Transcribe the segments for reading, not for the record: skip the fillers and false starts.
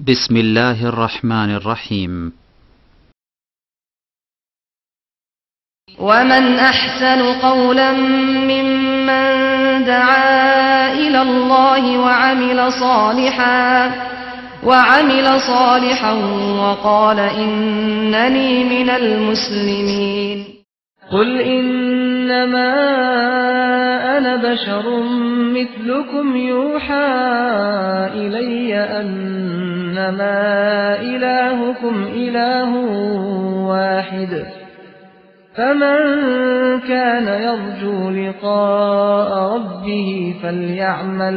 بسم الله الرحمن الرحيم. ومن أحسن قولا ممن دعا إلى الله وعمل صالحا وقال إنني من المسلمين. قل إنما أنا بشر مثلكم يوحى إلي أنما إلهكم إله واحد فمن كان يرجو لقاء ربه فليعمل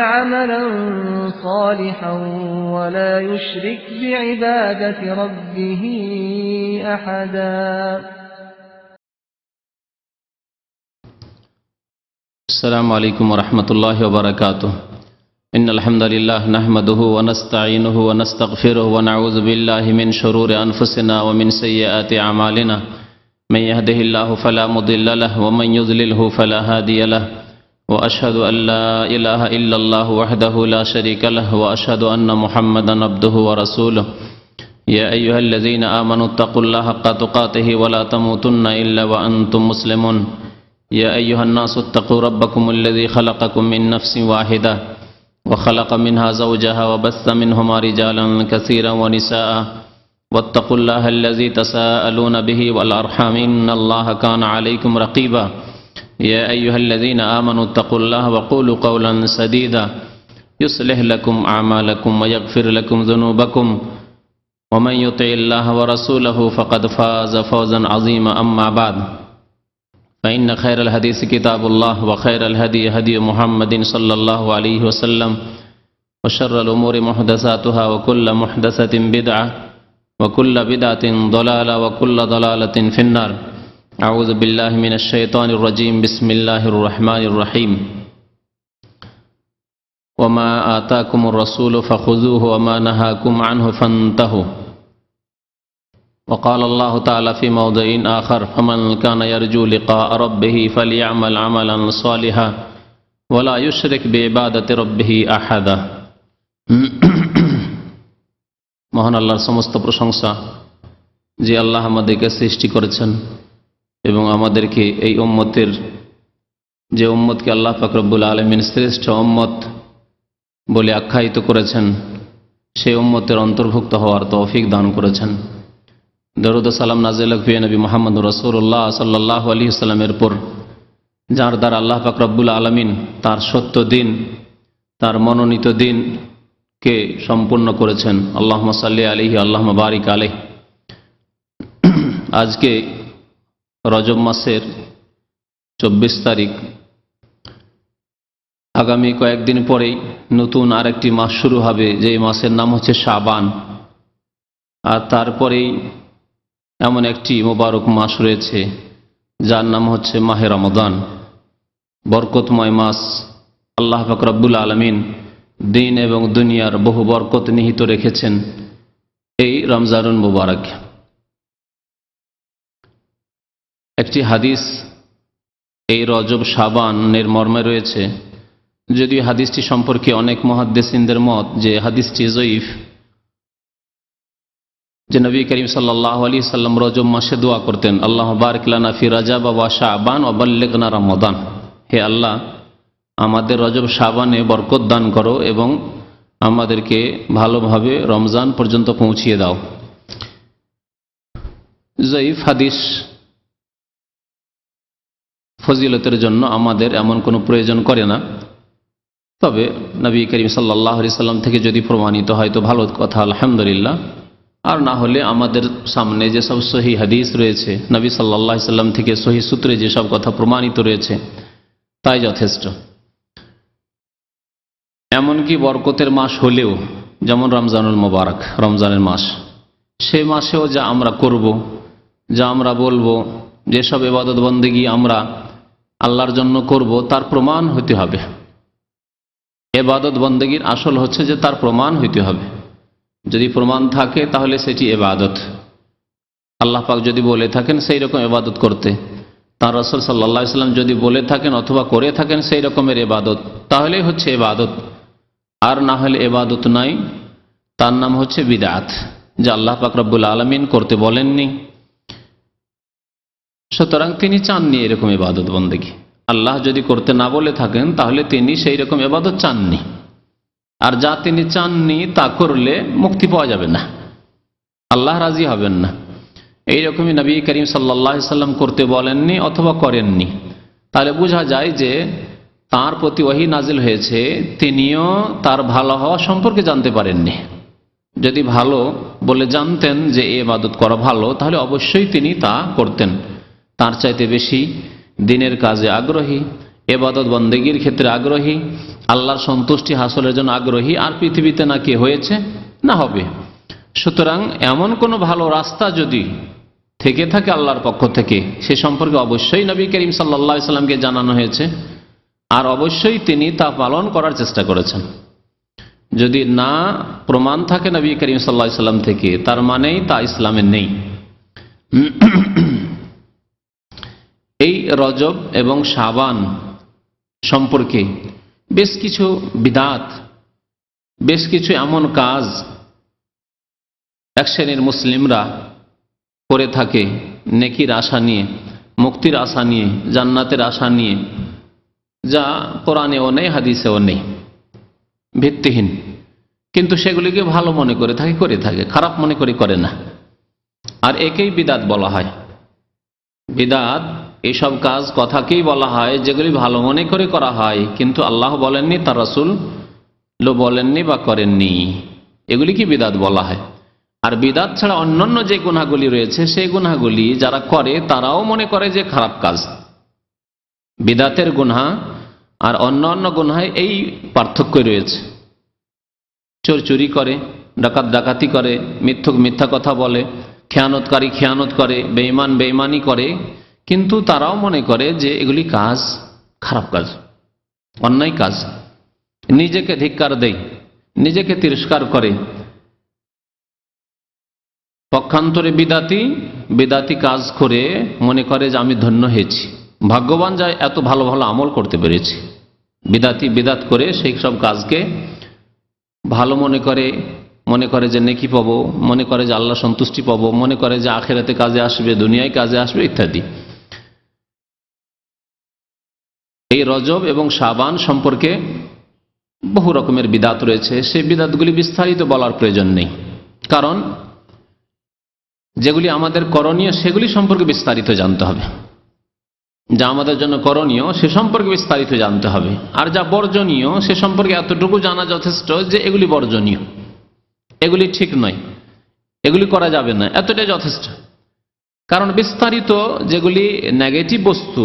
عملا صالحا ولا يشرك بعبادة ربه أحدا. السلام عليكم ورحمة الله وبركاته. إن الحمد لله نحمده ونستعينه ونستغفره ونعوذ بالله من شرور أنفسنا ومن سيئات أعمالنا من يهده الله فلا مضل له ومن يضلله فلا هادي له وأشهد أن لا إله إلا الله وحده لا شريك له وأشهد أن محمدا عبده ورسوله. يا أيها الذين آمنوا اتقوا الله حق تقاته ولا تموتن إلا وأنتم مسلمون. يا أيها الناس اتقوا ربكم الذي خلقكم من نفس واحدة وخلق منها زوجها وبث منهما رجالا كثيرا ونساء واتقوا الله الذي تساءلون به والأرحام إن الله كان عليكم رقيبا. يا أيها الذين آمنوا اتقوا الله وقولوا قولا سديدا يصلح لكم أعمالكم ويغفر لكم ذنوبكم ومن يطع الله ورسوله فقد فاز فوزا عظيما. أما بعد فإن خير الحديث كتاب الله وخير الهدي هدي محمد صلى الله عليه وسلم وشر الأمور محدثاتها وكل محدثة بدعة وكل بدعة ضلالة وكل ضلالة في النار. أعوذ بالله من الشيطان الرجيم. بسم الله الرحمن الرحيم. وما آتاكم الرسول فخذوه وما نهاكم عنه فانتهوا. وقال الله تعالى في موضع آخر فمن كان يرجو لقاء ربه فليعمل عملا صالحا ولا يشرك بعبادة ربه أحدا. মহান আল্লাহর সমস্ত প্রশংসা যে আল্লাহ আমাদেরকে সৃষ্টি করেছেন এবং আমাদেরকে এই উম্মতের যে উম্মতকে আল্লাহ পাক রব্বুল আলামিন শ্রেষ্ঠ উম্মত বলে আখ্যায়িত করেছেন সেই উম্মতের অন্তর্ভুক্ত হওয়ার তৌফিক দান করেছেন। দরুদ ও সালাম নাযিল হোক নবী মুহাম্মদ রাসূলুল্লাহ সাল্লাল্লাহু আলাইহি ওয়াসাল্লামের উপর, যার দ্বারা আল্লাহ পাক রব্বুল আলামিন তার সত্য দিন, তার মনোনীত দিনকে সম্পূর্ণ করেছেন। আল্লাহুম্মা সাল্লি আলাইহি আল্লাহুম্মা বারিক আলাইহি। আজকে রজব মাসের 24 তারিখ। আগামী কয়েকদিন পরেই নতুন আরেকটি মাস শুরু হবে, যে মাসের নাম হচ্ছে শাবান। আর তারপরেই এমন একটি মোবারক মাস রয়েছে যার নাম হচ্ছে মাহে রমাদান, বরকতময় মাস। আল্লাহ পাক রব্বুল আলামিন দিন এবং দুনিয়ার বহু বরকত নিহিত রেখেছেন এই রমজানুল মুবারক। একটি হাদিস এই রজব শাবানের মর্মে রয়েছে, যদিও হাদিসটি সম্পর্কে অনেক মুহাদ্দিসিনদের মত যে হাদিসটি যঈফ, যে নবী করিম সাল্লাল্লাহু আলাইহি সাল্লাম রজব মাসে দোয়া করতেন, আল্লাহ বারিক লানা ফি রজব ওয়া শাবান ওয়া বাল্লিগনা রমাদান। হে আল্লাহ, আমাদের রজব শাবানে বরকত দান করো এবং আমাদেরকে ভালোভাবে রমজান পর্যন্ত পৌঁছিয়ে দাও। যঈফ হাদিস ফজিলতের জন্য আমাদের এমন কোনো প্রয়োজন করে না, তবে নবী করিম সাল্লাল্লাহু আলাইহি সাল্লাম থেকে যদি প্রমাণিত হয় তো ভালো কথা, আলহামদুলিল্লাহ। আর না হলে আমাদের সামনে যেসব সহি হাদিস রয়েছে, নবী সাল্লাল্লাহু আলাইহি সাল্লাম থেকে সহি সূত্রে যেসব কথা প্রমাণিত রয়েছে তাই যথেষ্ট। এমনকি বরকতের মাস হলেও, যেমন রমজানুল মুবারক, রমজানের মাস, সে মাসেও যা আমরা করব, যা আমরা বলবো, যেসব ইবাদত বন্দেগী আমরা আল্লাহর জন্য করব, তার প্রমাণ হইতে হবে। ইবাদত বন্দেগীর আসল হচ্ছে যে তার প্রমাণ হইতে হবে। যদি প্রমাণ থাকে তাহলে সেটি ইবাদত। আল্লাহ পাক যদি বলে থাকেন সেই রকম ইবাদত করতে, তার রাসূল সাল্লাল্লাহু আলাইহি ওয়াসাল্লাম যদি বলে থাকেন অথবা করে থাকেন সেই রকমের ইবাদত, তাহলে হচ্ছে ইবাদত, আর না হলে ইবাদত নাই, তার নাম হচ্ছে বিদআত, যা আল্লাহ পাক রব্বুল আলামিন করতে বলেননি। সুতরাং তিনি চাননি এরকম ইবাদত বন্দেগী। আল্লাহ যদি করতে না বলে থাকেন তাহলে তিনি সেই রকম ইবাদত চাননি, আর যা তিনি চাননি তা করলে মুক্তি পাওয়া যাবে না, আল্লাহ রাজি হবেন না। এইরকমই নবী করিম সাল্লাল্লাহু আলাইহি সাল্লাম করতে বলেননি অথবা করেননি। তাহলে বোঝা যায় যে তার প্রতি ওহী নাজিল হয়েছে, তিনিও তার ভালো হওয়া সম্পর্কে জানতে পারেননি। যদি ভালো বলে জানতেন যে এই ইবাদত করা ভালো, তাহলে অবশ্যই তিনি তা করতেন। তার চাইতে বেশি দিনের কাজে আগ্রহী, ইবাদত বন্দেগীর ক্ষেত্রে আগ্রহী, আল্লাহর সন্তুষ্টি হাসলের জন্য আগ্রহী, আর পৃথিবীতে না কি হয়েছে না হবে। সুতরাং এমন কোনো ভালো রাস্তা যদি থেকে থাকে আল্লাহর পক্ষ থেকে, সে সম্পর্কে অবশ্যই নবী করিম সাল্লাল্লাহু আলাইহি সাল্লামকে জানানো হয়েছে, আর অবশ্যই তিনি তা পালন করার চেষ্টা করেছেন। যদি না প্রমাণ থাকে নবী করিম সাল্লাল্লাহু আলাইহি সাল্লাম থেকে, তার মানেই তা ইসলামে নেই। এই রজব এবং শাবান সম্পর্কে বেশ কিছু বিদআত, বেশ কিছু এমন কাজ এক শ্রেণীর মুসলিমরা করে থাকে নেকির আশা নিয়ে, মুক্তির আশা নিয়ে, জান্নাতের আশা নিয়ে, যা কোরআনেও নেই, হাদিসেও নেই, ভিত্তিহীন। কিন্তু সেগুলিকে ভালো মনে করে থাকে, খারাপ মনে করে না, আর একেই বিদআত বলা হয়। বিদআত এইসব কাজ কথাকেই বলা হয় যেগুলি ভালো মনে করে করা হয়, কিন্তু আল্লাহ বলেননি, তার রাসূল বলেননি বা করেননি, এগুলিকে বিদআত বলা হয়। আর বিদআত ছাড়া অন্যান্য যে গুনাহগুলি রয়েছে, সেই গুনাহগুলি যারা করে তারাও মনে করে যে খারাপ কাজ। বিদআতের গুনাহ আর অন্যান্য গুনাহে এই পার্থক্য রয়েছে। চোর চুরি করে, ডাকাত ডাকাতি করে, মিথ্যুক মিথ্যা কথা বলে, খেয়ানতকারী খেয়ানত করে, বেঈমান বেঈমানি করে, কিন্তু তারাও মনে করে যে এগুলি কাজ খারাপ কাজ, অন্যায় কাজ। নিজেকে ধিক্কার দেয়, নিজেকে তিরস্কার করে। পক্ষান্তরে বিদাতি কাজ করে মনে করে যে আমি ধন্য হয়েছি, ভাগ্যবান, যা এত ভালো ভালো আমল করতে পেরেছি। বিদাত করে সেই সব কাজকে ভালো মনে করে যে নেকি পাবো, মনে করে যে আল্লাহ সন্তুষ্টি পাবো, মনে করে যে আখিরাতে কাজে আসবে, দুনিয়ায় কাজে আসবে ইত্যাদি। এই রজব এবং শাবান সম্পর্কে বহু রকমের বিদআত রয়েছে। সেই বিদআতগুলি বিস্তারিত বলার প্রয়োজন নেই, কারণ যেগুলি আমাদের করণীয় সেগুলি সম্পর্কে বিস্তারিত জানতে হবে। যা আমাদের জন্য করণীয় সে সম্পর্কে বিস্তারিত জানতে হবে, আর যা বর্জনীয় সে সম্পর্কে এতটুকু জানা যথেষ্ট যে এগুলি বর্জনীয়, এগুলি ঠিক নয়, এগুলি করা যাবে না, এতটাই যথেষ্ট। কারণ বিস্তারিত যেগুলি নেগেটিভ বস্তু,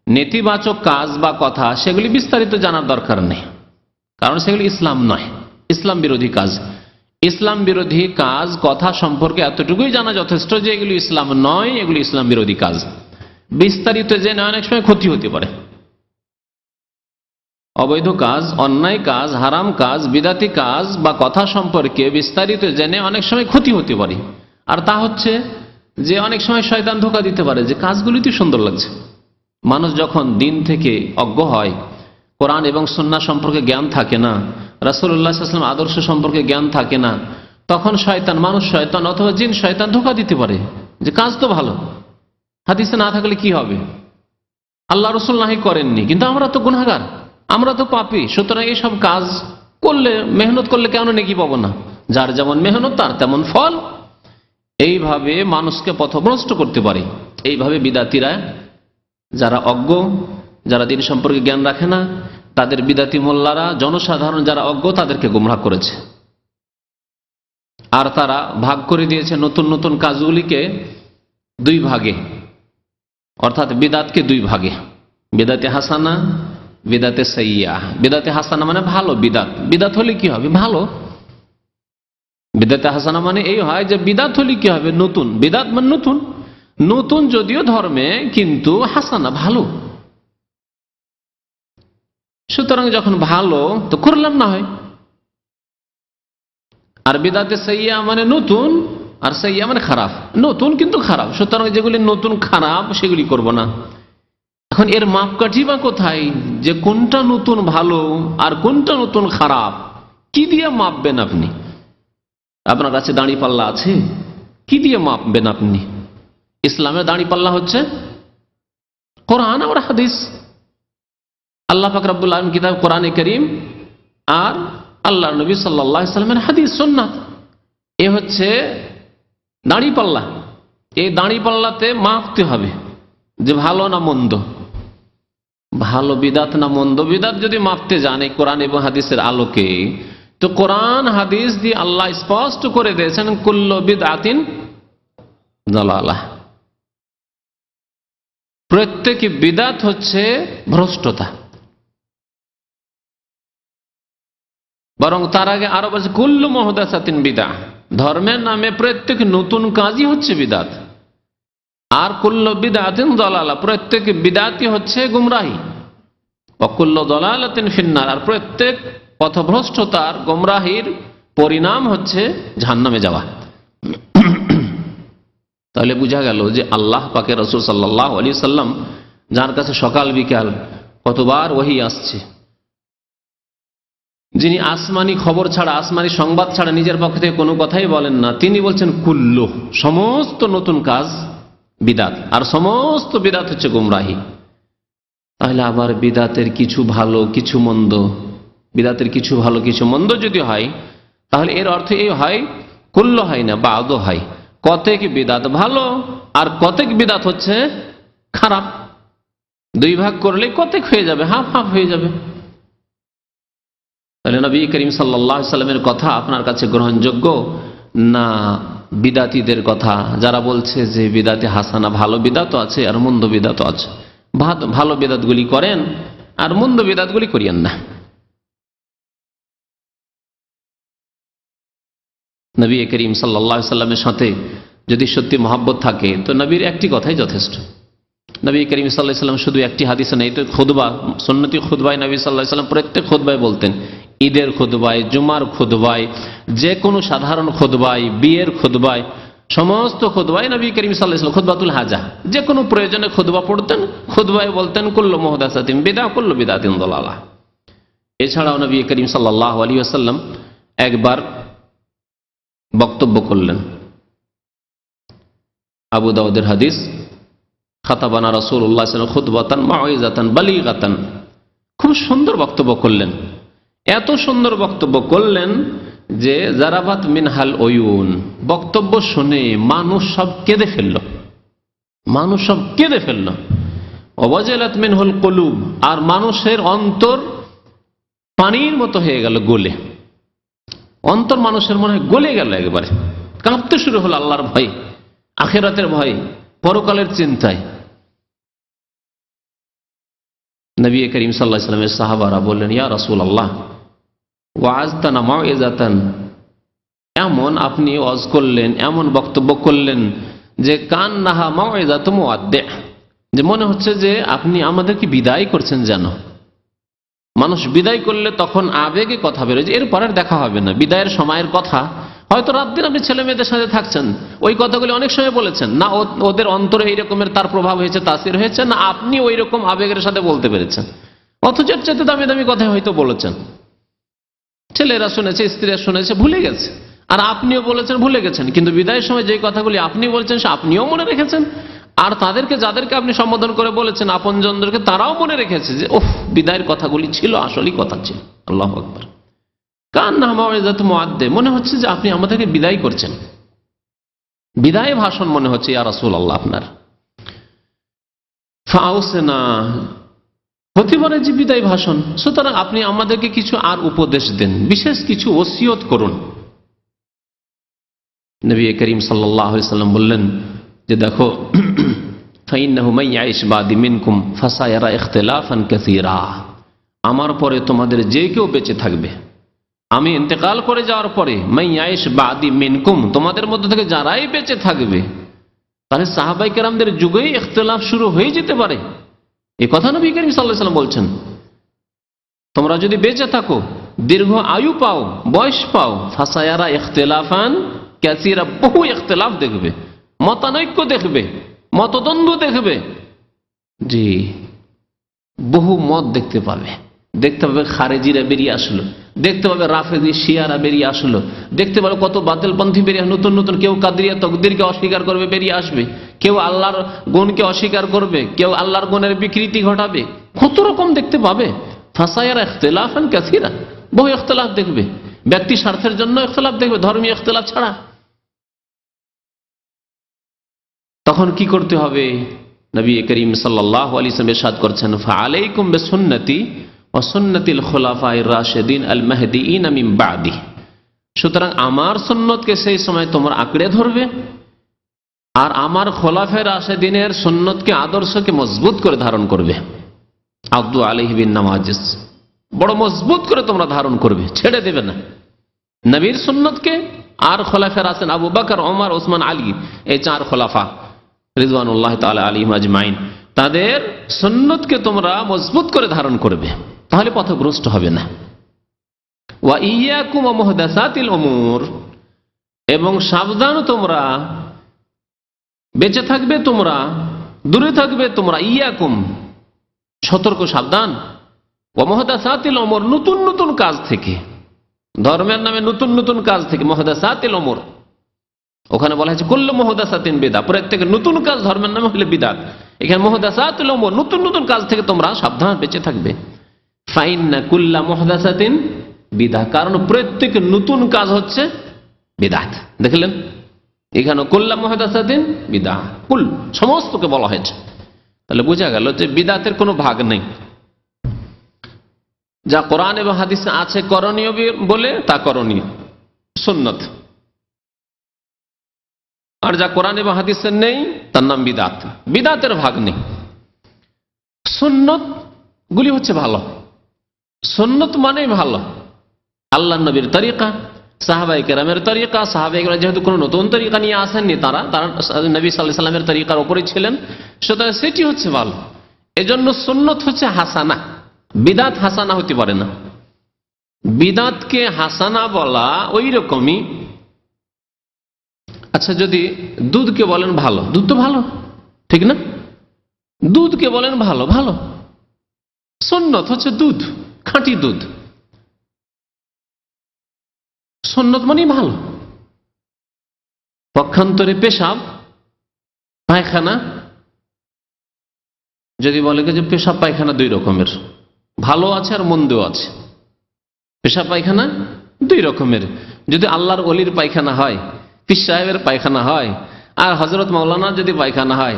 নেতিবাচক কাজ বা কথা, সেগুলি বিস্তারিত জানার দরকার নেই, কারণ সেগুলি ইসলাম নয়, ইসলাম বিরোধী কাজ। ইসলাম বিরোধী কাজ কথা সম্পর্কে এতটুকুই জানা যথেষ্ট যে এগুলি ইসলাম নয়, এগুলি ইসলাম বিরোধী কাজ। বিস্তারিত জেনে অনেক সময় ক্ষতি হতে পারে। অবৈধ কাজ, অন্যায় কাজ, হারাম কাজ, বিদাতি কাজ বা কথা সম্পর্কে বিস্তারিত জেনে অনেক সময় ক্ষতি হতে পারে। আর তা হচ্ছে যে অনেক সময় শয়তান ধোঁকা দিতে পারে যে কাজগুলিতে সুন্দর লাগছে। মানুষ যখন দিন থেকে অজ্ঞ হয়, কোরআন এবং সুন্নাহ সম্পর্কে জ্ঞান থাকে না, রাসূলুল্লাহ সাল্লাল্লাহু আলাইহি ওয়াসাল্লাম আদর্শ সম্পর্কে জ্ঞান থাকে না, তখন শয়তান, মানুষ শয়তান অথবা জিন শয়তান ধোঁকা দিতে পারে যে কাজ তো ভালো, হাদিসে না থাকলে কি হবে, আল্লাহ রাসূল নাহি করেননি, কিন্তু আমরা তো গুনাহগার, আমরা তো পাপী, সুতরাং এইসব কাজ করলে, মেহনত করলে কেন নেকি পাবো না, যার যেমন মেহনত তার তেমন ফল। এইভাবে মানুষকে পথভ্রষ্ট করতে পারে। এইভাবে বিদাতিরা, যারা অজ্ঞ, যারা দিন সম্পর্কে জ্ঞান রাখে না, তাদের বিদাতি মোল্লারা, জনসাধারণ যারা অজ্ঞ, তাদেরকে গোমরাহ করেছে। আর তারা ভাগ করে দিয়েছে নতুন নতুন কাজগুলিকে দুই ভাগে, অর্থাৎ বিদাতকে দুই ভাগে, বিদাতে হাসানা, বিদাতে সাইয়্যা। বিদাতে হাসানা মানে ভালো বিদাত, বিদাত হলে কি হবে, ভালো। বিদাতে হাসানা মানে এই হয় যে বিদাত হলে কি হবে, নতুন। বিদাত মানে নতুন, নতুন যদিও ধর্মে, কিন্তু হাসানা ভালো। সুতরাং যখন ভালো তো করলাম না হয়। আর বিদাতে সাইয়্যা মানে নতুন, আর সাইয়্যা মানে খারাপ, নতুন কিন্তু খারাপ। সুতরাং যেগুলি নতুন খারাপ সেগুলি করব না। এখন এর মাপকাঠি বা কোথায়, যে কোনটা নতুন ভালো আর কোনটা নতুন খারাপ, কি দিয়ে মাপবেন আপনি? আপনার কাছে দাঁড়িপাল্লা আছে, কি দিয়ে মাপবেন আপনি? ইসলামের দাঁড়িপাল্লা হচ্ছে কোরআন আর হাদিস। আল্লাহ পাক রব্বুল আলামিন কিতাব কোরআনে কারীম আর আল্লাহর নবী সাল্লাল্লাহু আলাইহি সাল্লামের হাদিস সুন্নাত, এ হচ্ছে দাঁড়িপাল্লা। এই দাঁড়িপাল্লাতে মাপতে হবে যে ভালো না মন্দ, ভালো বিদাত না মন্দ। বিদাত যদি মাপতে জানে কোরআন এবং হাদিসের আলোকে, তো কোরআন হাদিস দিয়ে আল্লাহ স্পষ্ট করে দিয়েছেন কুল্লু বিদআতিন দালালাহ, প্রত্যেক বিদাত হচ্ছে ভ্রষ্টতা। বরং তার আগে আরো বলছে কুল্লু মুহদাসাতিন বিদআহ, ধর্মের নামে প্রত্যেক নতুন কাজই হচ্ছে বিদাত। আর কুল্লু বিদআতিন দালালাহ, প্রত্যেক বিদাতই হচ্ছে গুমরাহি। ওয়া কুল্লু দালালাতিন ফিন্নার, আর প্রত্যেক পথভ্রষ্টতার গুমরাহির পরিণাম হচ্ছে জাহান্নামে যাওয়া। তাহলে বোঝা গেল যে আল্লাহ পাকের রাসূল সাল্লাল্লাহু আলাইহি সাল্লাম, যার কাছে সকাল বিকাল কতবার ওহী আসছে, যিনি আসমানি খবর ছাড়া, আসমানি সংবাদ ছাড়া নিজের পক্ষ থেকে কোনো কথাই বলেন না, তিনি বলছেন কুল্লু, সমস্ত নতুন কাজ বিদাত, আর সমস্ত বিদাত হচ্ছে গুমরাহি। তাহলে আবার বিদাতের কিছু ভালো কিছু মন্দ, বিদাতের কিছু ভালো কিছু মন্দ যদি হয়, তাহলে এর অর্থ এই হয় কুল্লু হয় না, বাদও হয়। কতেক বিদাত ভালো আর কতেক বিদাত হচ্ছে খারাপ। দুই ভাগ করলে কতেক হয়ে যাবে, হাফ হাফ হয়ে যাবে। তাহলে নবী করিম সাল্লাল্লাহু আলাইহি সাল্লামের কথা আপনার কাছে গ্রহণযোগ্য না বিদাতীদের কথা, যারা বলছে যে বিদাতে হাসানা, ভালো বিদাতও আছে আর মন্দ বিদাতও আছে। ভালো বিদাতগুলি করেন আর মন্দ বিদাতগুলি করিয়েন না। নবী করিম সাল্লাল্লাহু আলাইহি সাল্লামের সাথে যদি সত্যি মহব্বত থাকে, তো নবীর একটি কথাই যথেষ্ট। নবী করিম সাল্লাল্লাহু আলাইহি সাল্লাম শুধু একটি হাদিসে নেই, তো খুতবা, সুন্নতি খুতবায় নবী সাল্লাল্লাহু আলাইহি সাল্লাম প্রত্যেক খুতবায় বলতেন, ঈদের খুতবায়, জুমার খুতবায়, যে কোনো সাধারণ খুতবায়, বিয়ের খুতবায়, সমস্ত খুতবায় নবী করিম সাল্লাল্লাহু আলাইহি সাল্লাম খুতবাতুল হাজা, যে কোনো প্রয়োজনে খুতবা পড়তেন, খুতবায় বলতেন কুল্লু মুহদাসাতিন বিদআহ কুল্লু বিদআতিন দালালাহ। এছাড়াও নবী করিম সাল্লাল্লাহু আলাইহি ওয়াসাল্লাম একবার বক্তব্য করলেন, আবু দাউদের হাদিস, খাতাবানা রাসূলুল্লাহ সাল্লাল্লাহু আলাইহি ওয়াসাল্লাম খুতবাতান মাউইযাতান বালিগাতান, খুব সুন্দর বক্তব্য করলেন। এত সুন্দর বক্তব্য করলেন যে জারাবাত মিনহাল ওয়ুন, বক্তব্য শুনে মানুষ সব কেঁদে ফেলল, মানুষ সব কেঁদে ফেলল। ওয়াজালাত মিনহুল কুলুব, আর মানুষের অন্তর পানির মতো হয়ে গেল, গলে, অন্তর মানুষের মনে হয় গলে গেল, একবারে কাঁপতে শুরু হলো আল্লাহর ভয়, আখিরাতের ভয়, পরকালের চিন্তায়। নবী করিম সাল্লাল্লাহু আলাইহি ওয়াসাল্লামের সাহাবারা বললেন, ইয়া রাসূলুল্লাহ ওয়াজতানা মাউইযাতান, এমন আপনি ওয়াজ করলেন, এমন বক্তব্য করলেন যে কান্নাহা মাউইযাতু মুওয়াদ্দি', যে মনে হচ্ছে যে আপনি আমাদেরকে বিদায় করছেন। যেন মানুষ বিদায় করলে তখন আবেগে কথা বেরোয় যে এরপর আর দেখা হবে না, বিদায়ের সময়ের কথা। হয়তো রাত দিন আপনি ছেলে মেয়েদের সাথে থাকছেন, ওই কথাগুলি অনেক সময় বলেছেন না, ওদের অন্তরে এই রকমের তার প্রভাব হয়েছে, তাসির হয়েছে না, আপনি ওই রকম আবেগের সাথে বলতে পেরেছেন, অথচ এর চাইতে দামি দামি কথা হয়তো বলেছেন, ছেলেরা শুনেছে, স্ত্রীরা শুনেছে, ভুলে গেছে, আর আপনিও বলেছেন, ভুলে গেছেন। কিন্তু বিদায়ের সময় যে কথাগুলি আপনি বলছেন সে আপনিও মনে রেখেছেন, আর তাদেরকে, যাদেরকে আপনি সম্বোধন করে বলেছেন আপনজনদেরকে, তারাও মনে রেখেছে যে ওহ, বিদায়ের কথাগুলি ছিল, আসলেই কথা ছিল। আল্লাহু আকবার। কান্নাহা মাউইযাতু মুওয়াদ্দি', মনে হচ্ছে যে আপনি আমাদেরকে বিদায় করছেন, বিদায় ভাষণ মনে হচ্ছে ইয়া রাসূলুল্লাহ আপনার। ফাউসিনা, হতে পারে যে বিদায় ভাষণ, সুতরাং আপনি আমাদেরকে কিছু আর উপদেশ দেন, বিশেষ কিছু ওসিয়ত করুন। নবী করিম সাল্লাল্লাহু আলাইহি ওয়াসাল্লাম বললেন যে দেখো, ফাইন্নাহু মান ইয়াইশ বাদি মিনকুম ফাসায়ারা ইখতিলাফান কাসীরা, আমার পরে তোমাদের যে কেউ বেঁচে থাকবে, আমি ইন্তেকাল করে যাওয়ার পরে, মান ইয়াইশ বাদি মিনকুম, তোমাদের মধ্য থেকে যারাই বেঁচে থাকবে, তাহলে সাহাবায়ে কেরামদের যুগেই ইখতিলাফ শুরু হয়ে যেতে পারে। এই কথা নবী করিম সাল্লাল্লাহু আলাইহি ওয়াসাল্লাম বলছেন। তোমরা যদি বেঁচে থাকো, দীর্ঘ আয়ু পাও, বয়স পাও, ফাসায়ারা ইখতিলাফান কাসীরা, বহু ইখতিলাফ দেখবে, মতানৈক্য দেখবে, মতদ্বন্দ্ব দেখবে। জি, বহু মত দেখতে পাবে। দেখতে পাবে খারেজিরা বেরিয়ে আসলো, দেখতে পাবে রাফেজি শিয়ারা বেরিয়ে আসলো, দেখতে পাবে কত বাতিলপন্থী বেরিয়ে নতুন নতুন, কেউ কাদরিয়া তকদিরকে অস্বীকার করবে বেরিয়ে আসবে, কেউ আল্লাহর গুণকে অস্বীকার করবে, কেউ আল্লাহর গুণের বিকৃতি ঘটাবে, কত রকম দেখতে পাবে। ফাসায়ারা ইখতিলাফান কাসীরা, বহু ইখতিলাফ দেখবে, ব্যক্তি স্বার্থের জন্য ইখতিলাফ দেখবে, ধর্মীয় ইখতিলাফ ছাড়া। তখন কি করতে হবে? নবী করিম সাল্লাল্লাহু আলাইহি ওয়াসাল্লাম ইরশাদ করছেন, ফাআলাইকুম বিসুন্নতি ওয়া সুন্নাতিল খুলাফায়ে রাশিদিন আল মাহদিয়িন মিন বা'দি। সুতরাং আমার সুন্নতকে সেই সময় তোমরা আঁকড়ে ধরবে, আর আমার খোলাফায়ে রাশিদিনের সুন্নতকে, আদর্শকে মজবুত করে ধারণ করবে। আদু আলাইহি বিন নাওয়াজিস, বড় মজবুত করে তোমরা ধারণ করবে, ছেড়ে দেবে না। নবীর সুন্নতকে আর খোলাফায়ে রাশিদিন আবু বকর, ওমর, ওসমান, আলী, এই চার খোলাফা রিজওয়ানুল্লাহ তাআলা আলাইহিম আজমাইন, তাদের সুন্নতকে তোমরা মজবুত করে ধারণ করবে, তাহলে পথভ্রষ্ট হবে না। ওয়া ইয়াকুম ওয়া মুহদাসাতিল উমুর, এবং সাবধান তোমরা, বেঁচে থাকবে তোমরা, দূরে থাকবে তোমরা, ইয়াকুম সতর্ক সাবধান, ওয়া মুহদাসাতিল উমুর নতুন নতুন কাজ থেকে, ধর্মের নামে নতুন নতুন কাজ থেকে। মুহদাসাতিল উমুর, ওখানে বলা হয়েছে কুল্লু মুহদাসাতিন বিদআহ, প্রত্যেক নতুন কাজ ধর্মের নামে হলে বিদআত। এখানে মুহদাসাতুল উমুর নতুন নতুন কাজ থেকে তোমরা সাবধান, বেঁচে থাকবে। ফাইন্না কুল্লা মুহদাসাতিন বিদআহ, কারণ প্রত্যেক নতুন কাজ হচ্ছে বিদআত। দেখলেন এখানে কুল্লা মুহদাসাতিন বিদআহ, কুল সমস্তকে বলা হয়েছে। তাহলে বোঝা গেল যে বিদআতের কোনো ভাগ নেই। যা কোরআন এবং হাদিসে আছে করণীয় বলে তা করণীয় সুন্নত, আর যা কোরআন এবং হাদিসে নেই তার নাম বিদআত। বিদআতের ভাগ নেই। সুন্নত গুলি হচ্ছে ভালো, সুন্নত মানেই ভালো। আল্লাহর নবীর তরিকা, সাহাবায়ে কেরামের তরিকা, সাহাবায়ে কেরাম যেহেতু কোনো নতুন তরিকা নিয়ে আসেননি, তারা নবী সাল্লাল্লাহু আলাইহি ওয়াসাল্লামের তরিকার উপরেই ছিলেন, সুতরাং সেটি হচ্ছে ভালো। এজন্য সুন্নত হচ্ছে হাসানা, বিদআত হাসানা হতে পারে না। বিদআতকে হাসানা বলা ওই রকমই, আচ্ছা যদি দুধকে বলেন ভালো, দুধ তো ভালো, ঠিক না? দুধকে বলেন ভালো, ভালো। সুন্নত হচ্ছে দুধ, খাঁটি দুধ, সুন্নত মানেই ভালো। পক্ষান্তরে পেশাব পায়খানা, যদি বলে যে পেশাব পায়খানা দুই রকমের, ভালো আছে আর মন্দও আছে। পেশাব পায়খানা দুই রকমের, যদি আল্লাহর ওলির পায়খানা হয়, পীর সাহেবের পায়খানা হয়, আর হযরত মাওলানা যদি পায়খানা হয়,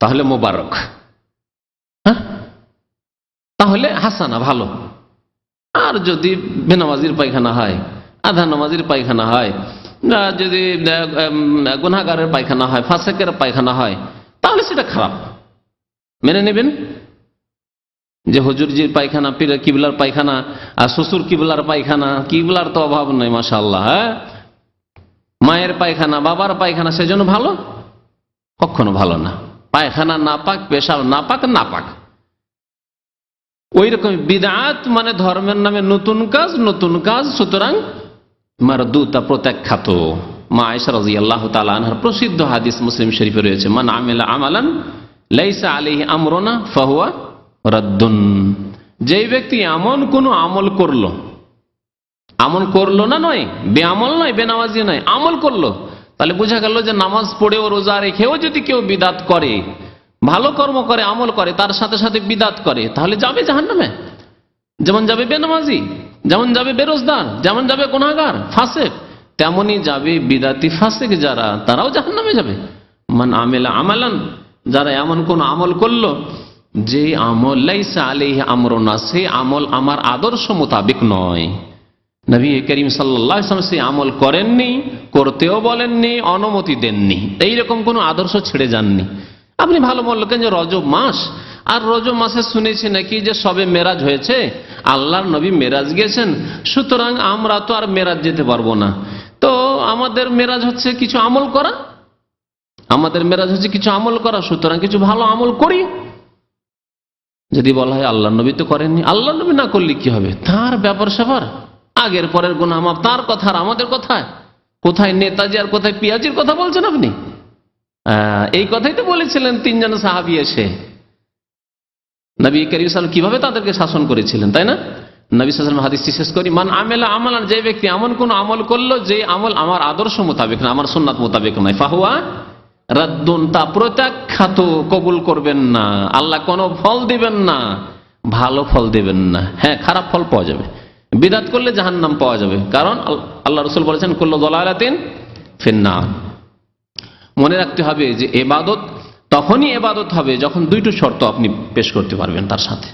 তাহলে মোবারক, হ্যাঁ, তাহলে হাসানা ভালো। আর যদি বেনামাজির পায়খানা হয়, আধা নামাজির পায়খানা হয়, যদি গুনাহগারের পায়খানা হয়, ফাসেকের পায়খানা হয়, তাহলে সেটা খারাপ। মেনে নেবেন যে হুজুরজির পায়খানা, পীর কিবলার পায়খানা, আর শ্বশুর কিবলার পায়খানা, কিবলার তো অভাব নেই মাশাআল্লাহ, হ্যাঁ, মায়ের পায়খানা, বাবার পায়খানা, সেজন্য ভালো? কখনো ভালো না। পায়খানা নাপাক, পেশাব নাপাক, নাপাক। ওই রকম বিদআত মানে ধর্মের নামে নতুন কাজ, নতুন কাজ, সুতরাং মারদুতা, প্রত্যাখ্যাত। মা আয়েশা রাদিয়াল্লাহু তাআলা আনহার প্রসিদ্ধ হাদিস মুসলিম শরীফে রয়েছে, মান আমিলা আমালান লাইসা আলাইহি আমরুনা ফাহুয়া রাদ্দুন। যেই ব্যক্তি এমন কোন আমল করলো, আমল করলো না, নয় বেআমল নয়, বেনামাজি নয়, আমল করলো, তাহলে বোঝা গেল যে নামাজ পড়েও রোজা রেখেও যদি কেউ বিদআত করে, ভালো কর্ম করে, আমল করে, তার সাথে সাথে বিদআত করে, তাহলে যাবে জাহান্নামে। যেমন যাবে বেনামাজি, যেমন যাবে বেরোজগার, যেমন যাবে গুনাহগার ফাসিক, তেমনি যাবে বিদআতি ফাসিক যারা, তারাও জাহান্নামে যাবে। মান আমিলা আমালান, যারা এমন কোন আমল করলো যে আমল লাইসা আলাইহি আমরুনা, সেই আমল আমার আদর্শ মোতাবেক নয়, নবী করিম সাল্লাল্লাহু আলাইহি ওয়াসাল্লাম সেই আমল করেননি, করতেও বলেননি, অনুমতি দেননি, এইরকম কোন আদর্শ ছেড়ে যাননি। আপনি ভালো বললেন যে রজব মাস, আর রজব মাসে শুনেছি নাকি যে সবে মেরাজ হয়েছে, আল্লাহর নবী মেরাজ গেছেন, সুতরাং আমরা তো আর মেরাজ যেতে পারবো না, তো আমাদের মেরাজ হচ্ছে কিছু আমল করা, আমাদের মেরাজ হচ্ছে কিছু আমল করা, সুতরাং কিছু ভালো আমল করি। যদি বলা হয় আল্লাহর নবী তো করেননি, আল্লাহর নবী না করলে কি হবে, তার ব্যাপার স্যাপার, আগের পরের গুনাহ মাফ, তার কথা আর আমাদের কথায়, কোথায় নেতাজি আর কোথায় পিয়াজির কথা বলছেন আপনি? এই কথাই তো বলেছিলেন তিনজন সাহাবী এসে, নবী করিম সাল্লাল্লাহু আলাইহি ওয়াসাল্লাম কিভাবে তাদেরকে শাসন করেছিলেন, তাই না? নবী সাল্লাল্লাহু আলাইহি ওয়াসাল্লাম হাদিসটি শেষ করি, মান আমেলা আমালান, যে ব্যক্তি এমন কোন আমল করলো যে আমল আমার আদর্শ মোতাবেক না, আমার সুন্নাত মোতাবেক নয়, ফাহুয়া রাদ্দুন, তা প্রত্যাখ্যাত, কবুল করবেন না। আল্লাহ কোনো ফল দিবেন না, ভালো ফল দিবেন না। হ্যাঁ, খারাপ ফল পাওয়া যাবে, বিদআত করলে জাহান্নাম পাওয়া যাবে, কারণ আল্লাহ রাসূল বলেছেন কুল্লু দালালাতিন ফিন্নার। মনে রাখতে হবে যে ইবাদত তখনই ইবাদত হবে যখন দুইটো শর্ত আপনি পেশ করতে পারবেন তার সাথে।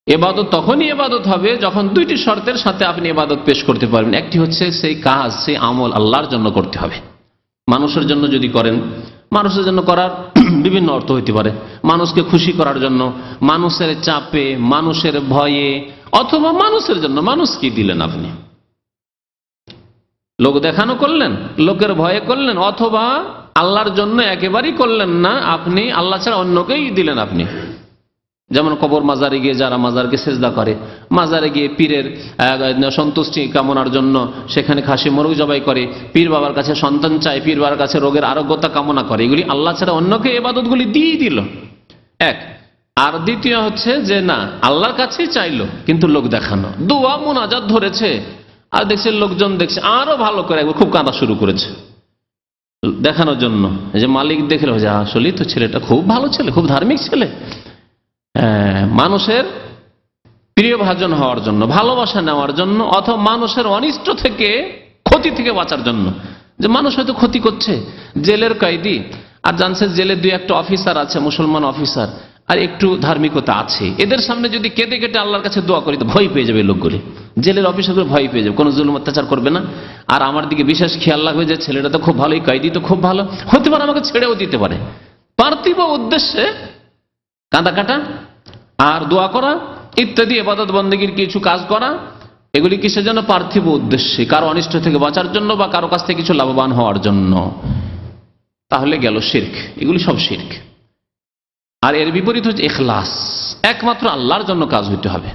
ইবাদত তখনই ইবাদত হবে যখন দুইটি শর্তের সাথে আপনি ইবাদত পেশ করতে পারবেন। একটি হচ্ছে সেই কাজ, সেই আমল আল্লাহর জন্য করতে হবে। মানুষের জন্য যদি করেন, মানুষের জন্য করার বিভিন্ন অর্থ হইতে পারে, মানুষকে খুশি করার জন্য, মানুষের চাপে, মানুষের ভয়ে, অথবা মানুষের জন্য। মানুষ কি দিলেন আপনি? লোক দেখানো করলেন, লোকের ভয়ে করলেন, অথবা আল্লাহর জন্য একেবারেই করলেন না, আপনি আল্লাহ ছাড়া অন্যকেই দিলেন আপনি। যেমন কবর মাজারে গিয়ে যারা মাজারকে সেজদা করে, মাজারে গিয়ে পীরের সন্তুষ্টি কামনার জন্য সেখানে খাসি মোরগ জবাই করে, পীর বাবার কাছে সন্তান চায়, পীর বাবার কাছে রোগের আরোগ্যতা কামনা করে, এগুলি আল্লাহ ছাড়া অন্যকে ইবাদতগুলি দিয়ে দিল এক। আর দ্বিতীয় হচ্ছে যে না, আল্লাহর কাছেই চাইলো কিন্তু লোক দেখানো, দোয়া মুনাজাত ধরেছে, আর দেখছে লোকজন দেখছে আরো ভালো করে একবার খুব কাঁদা শুরু করেছে দেখানোর জন্য, যে মালিক দেখলো যে আসলে তো ছেলেটা খুব ভালো ছেলে, খুব ধার্মিক ছেলে। মানুষের প্রিয় ভাজন হওয়ার জন্য, ভালোবাসা নেওয়ার জন্য, অথবা মানুষের অনিষ্ট থেকে, ক্ষতি থেকে বাঁচার জন্য। যে মানুষ হয়তো ক্ষতি করছে, জেলের কয়েদি, আর জানছে জেলে দুই একটা অফিসার আছে, মুসলমান অফিসার, আর একটু ধার্মিকতা আছে, এদের সামনে যদি কেঁদে কেটে আল্লাহর কাছে দোয়া করি তো ভয় পেয়ে যাবে লোকগুলি, জেলের অফিসারগুলো ভয় পেয়ে যাবে, কোনো জুলুম অত্যাচার করবে না। আর আমার দিকে বিশেষ খেয়াল রাখবে যে ছেলেটা তো খুব ভালোই, কয়েদি তো খুব ভালো, হতে পারে আমাকে ছেড়েও দিতে পারে। পার্থিব উদ্দেশ্যে কাঁদা কাটা আর দোয়া করা ইত্যাদি ইবাদত বন্দেগীর কিছু কাজ করা, এগুলি কিসের জন্য? পার্থিব উদ্দেশ্যে, কারো অনিষ্ট থেকে বাঁচার জন্য বা কারো কাছ থেকে কিছু লাভবান হওয়ার জন্য। তাহলে গেল শিরক, এগুলি সব শিরক। আর এর বিপরীত হচ্ছে ইখলাস, একমাত্র আল্লাহর জন্য কাজ হইতে হবে,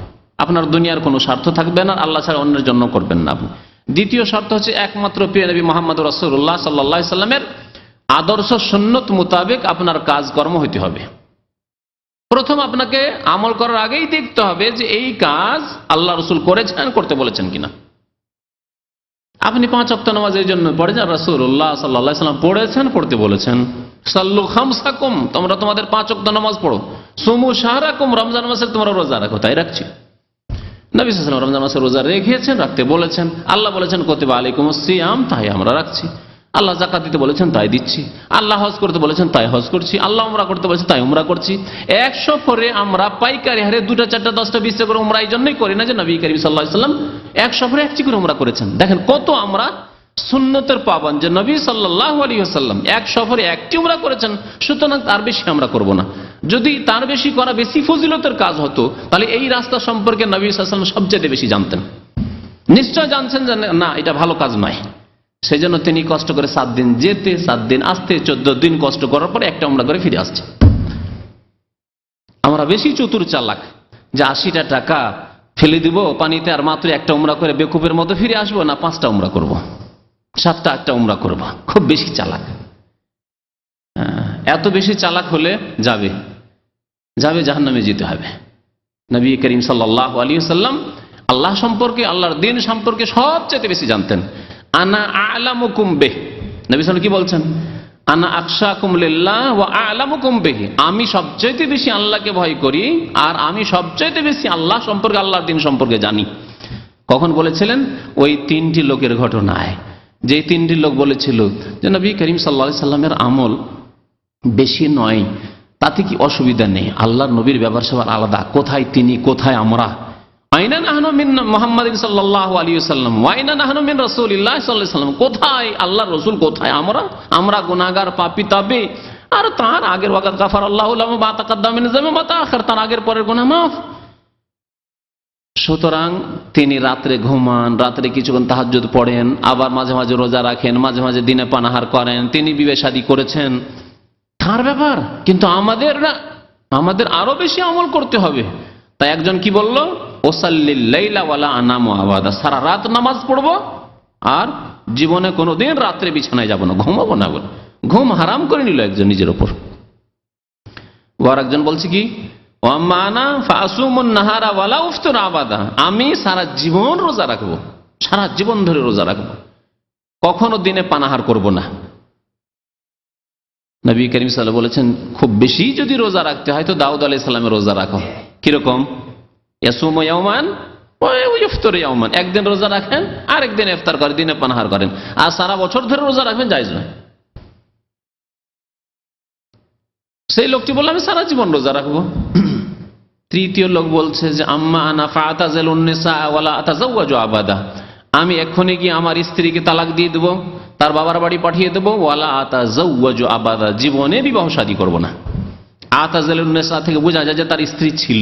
আপনার দুনিয়ার কোনো স্বার্থ থাকবে না, আল্লাহ ছাড়া অন্যের জন্য করবেন না আপনি। দ্বিতীয় শর্ত হচ্ছে একমাত্র প্রিয় নবী মুহাম্মদ রাসূলুল্লাহ সাল্লাল্লাহু আলাইহি সাল্লামের আদর্শ সুন্নত মোতাবেক আপনার কাজকর্ম হইতে হবে। প্রথম আপনাকে আমল করার আগেই দেখতে হবে যে এই কাজ আল্লাহ রাসূল করেছেন, করতে বলেছেন কিনা। আপনি 5 ওয়াক্ত নামাজ এই জন্য পড়েন, রাসূলুল্লাহ সাল্লাল্লাহু আলাইহি সাল্লাম পড়েছেন, পড়তে বলেছেন। সাল্লু খামসাকুম, তোমরা তোমাদের 5 ওয়াক্ত নামাজ পড়ো। সুমু শাহরাকুম, রমজান মাসে তোমরা রোজা রাখো, তাই রাখছি। নবী সাল্লাল্লাহু আলাইহি ওয়াসাল্লাম রমজান মাসে রোজা রেখেছেন, রাখতে বলেছেন। আল্লাহ বলেছেন কুতিবা আলাইকুমুস সিয়াম, তাই আমরা রাখছি। আল্লাহ যাকাত দিতে বলেছেন, তাই দিচ্ছি। আল্লাহ হজ করতে বলেছেন, তাই হজ করছি। আল্লাহ উমরা করতে বলেছেন, তাই উমরা করছি। 1 সফরে আমরা পাইকারি হারে 2টা 4টা 10টা 20টা করে উমরা এই জন্যই করি না যে নবী করিম সাল্লাল্লাহু আলাইহি ওয়াসাল্লাম 1 সফরে 1টি করে উমরা করেছেন। দেখেন কত আমরা সুন্নতের পাবন, যে নবী সাল্লাল্লাহু আলাইহি ওয়াসাল্লাম 1 সফরে 1টি উমরা করেছেন, সুতরাং তার বেশি আমরা করব না। যদি তার বেশি করা বেশি ফজিলতের কাজ হতো, তাহলে এই রাস্তা সম্পর্কে নবী সাল্লাল্লাহু আলাইহি ওয়াসাল্লাম সবচেয়ে বেশি জানতেন। নিশ্চয় জানছেন যে না, এটা ভালো কাজ নয়। সেই জন্য তিনি কষ্ট করে 7 দিন যেতে, 7 দিন আসতে, 14 দিন কষ্ট করার পরে একটা উমরা করে ফিরে আসছে। আমরা বেশি চতুর চালাক, যে 80টা টাকা ফেলে দিব পানিতে, আর মাত্র একটা উমরা করে বেকুবের মতো ফিরে আসবো, না 5টা উমরা করব, 7টা 8টা উমরা করব। খুব বেশি চালাক। এত বেশি চালাক হলে যাবে জাহান্নামে যেতে হবে। নবী করিম সাল্লাল্লাহু আলাইহি ওয়াসাল্লাম আল্লাহ সম্পর্কে, আল্লাহর দ্বীন সম্পর্কে সবচেয়ে বেশি জানতেন। আনা আ'লামুকুম বিহি, নবী সাল্লাল্লাহু আলাইহি ওয়াসাল্লাম কি বলছেন? আনা আখশাকুম লিল্লাহ ওয়া আ'লামুকুম বিহি, আমি সবচেয়ে বেশি আল্লাহকে ভয় করি, আর আমি সবচেয়ে বেশি আল্লাহ সম্পর্কে, আল্লাহর দ্বীন সম্পর্কে জানি। কখন বলেছিলেন? ওই 3টি লোকের ঘটনায়, যে 3টি লোক বলেছিল যে নবী করিম সাল্লাল্লাহু আলাইহি সাল্লামের আমল বেশি নয়, তাতে কি অসুবিধা নেই, আল্লাহর নবীর ব্যবহার স্বভাব আলাদা, কোথায় তিনি, কোথায় আমরা। আইনা নাহনু মিন মুহাম্মাদিন সাল্লাল্লাহু আলাইহি ওয়াসাল্লাম ওয়া আইনা নাহনু মিন রাসূলিল্লাহ সাল্লাল্লাহু আলাইহি ওয়াসাল্লাম, কোথায় আল্লাহর রাসূল, কোথায় আমরা গুনাহগার পাপী তবে, আর তার আগের ওয়াকাত গাফারাল্লাহু লাহু মা তাকাদ্দামা মিন যামবি মা তাআখার, তার আগের পরের গুনাহ মাফ। সুতরাং তিনি রাত্রে ঘুমান, রাত্রে কিছুক্ষণ তাহাজ্জুদ পড়েন, আবার মাঝে মাঝে রোজা রাখেন, মাঝে মাঝে দিনে পানাহার করেন, তিনি বিয়ে শাদী করেছেন, তার ব্যাপার। কিন্তু আমাদের না, আমাদের আরো বেশি আমল করতে হবে। তাই একজন কি বলল? ওসাল্লিল লাইলা ওয়ালা আনামু আবাদা, সারা রাত নামাজ পড়বো আর জীবনে কোনোদিন রাত্রে বিছানায় যাব না, ঘুমাবো না বলে ঘুম হারাম করে নিল একজন নিজের উপর। আর একজন বলছে কি, ওয়াম্মা আনা ফাসুমুন নাহারা ওয়ালা উফতির আবাদা, আমি সারা জীবন রোজা রাখবো, সারা জীবন ধরে রোজা রাখবো, কখনো দিনে পানাহার করব না। নবী করিম সাল্লাল্লাহু আলাইহি ওয়াসাল্লাম বলেছেন, খুব বেশি যদি রোজা রাখতে হয় তো দাউদ আলাইহিস সালামের রোজা রাখো। কিরকম? ইয়াসুমু ইয়াওমান ওয়া ইফতারু ইয়াওমান, একদিন রোজা রাখেন আর একদিন ইফতার করেন, দিনে পানাহার করেন। আর সারা বছর ধরে রোজা রাখবেন জায়েজ নয়। সেই লোকটি বলল, আমি সারা জীবন রোজা রাখবো। তৃতীয় লোক বলছে যে আম্মা আনা ফাতাজিলুন নিসা ওয়ালা আতাজাওয়াজু আবাদা, আমি এক্ষুনি গিয়ে আমার স্ত্রীকে তালাক দিয়ে দেবো, তার বাবার বাড়ি পাঠিয়ে দেবো। ওয়ালা আতাজাওয়াজু আবাদা, জীবনে বিবাহ শাদী করবো না। আতাজিলুন নিসা থেকে বোঝা যায় যে তার স্ত্রী ছিল,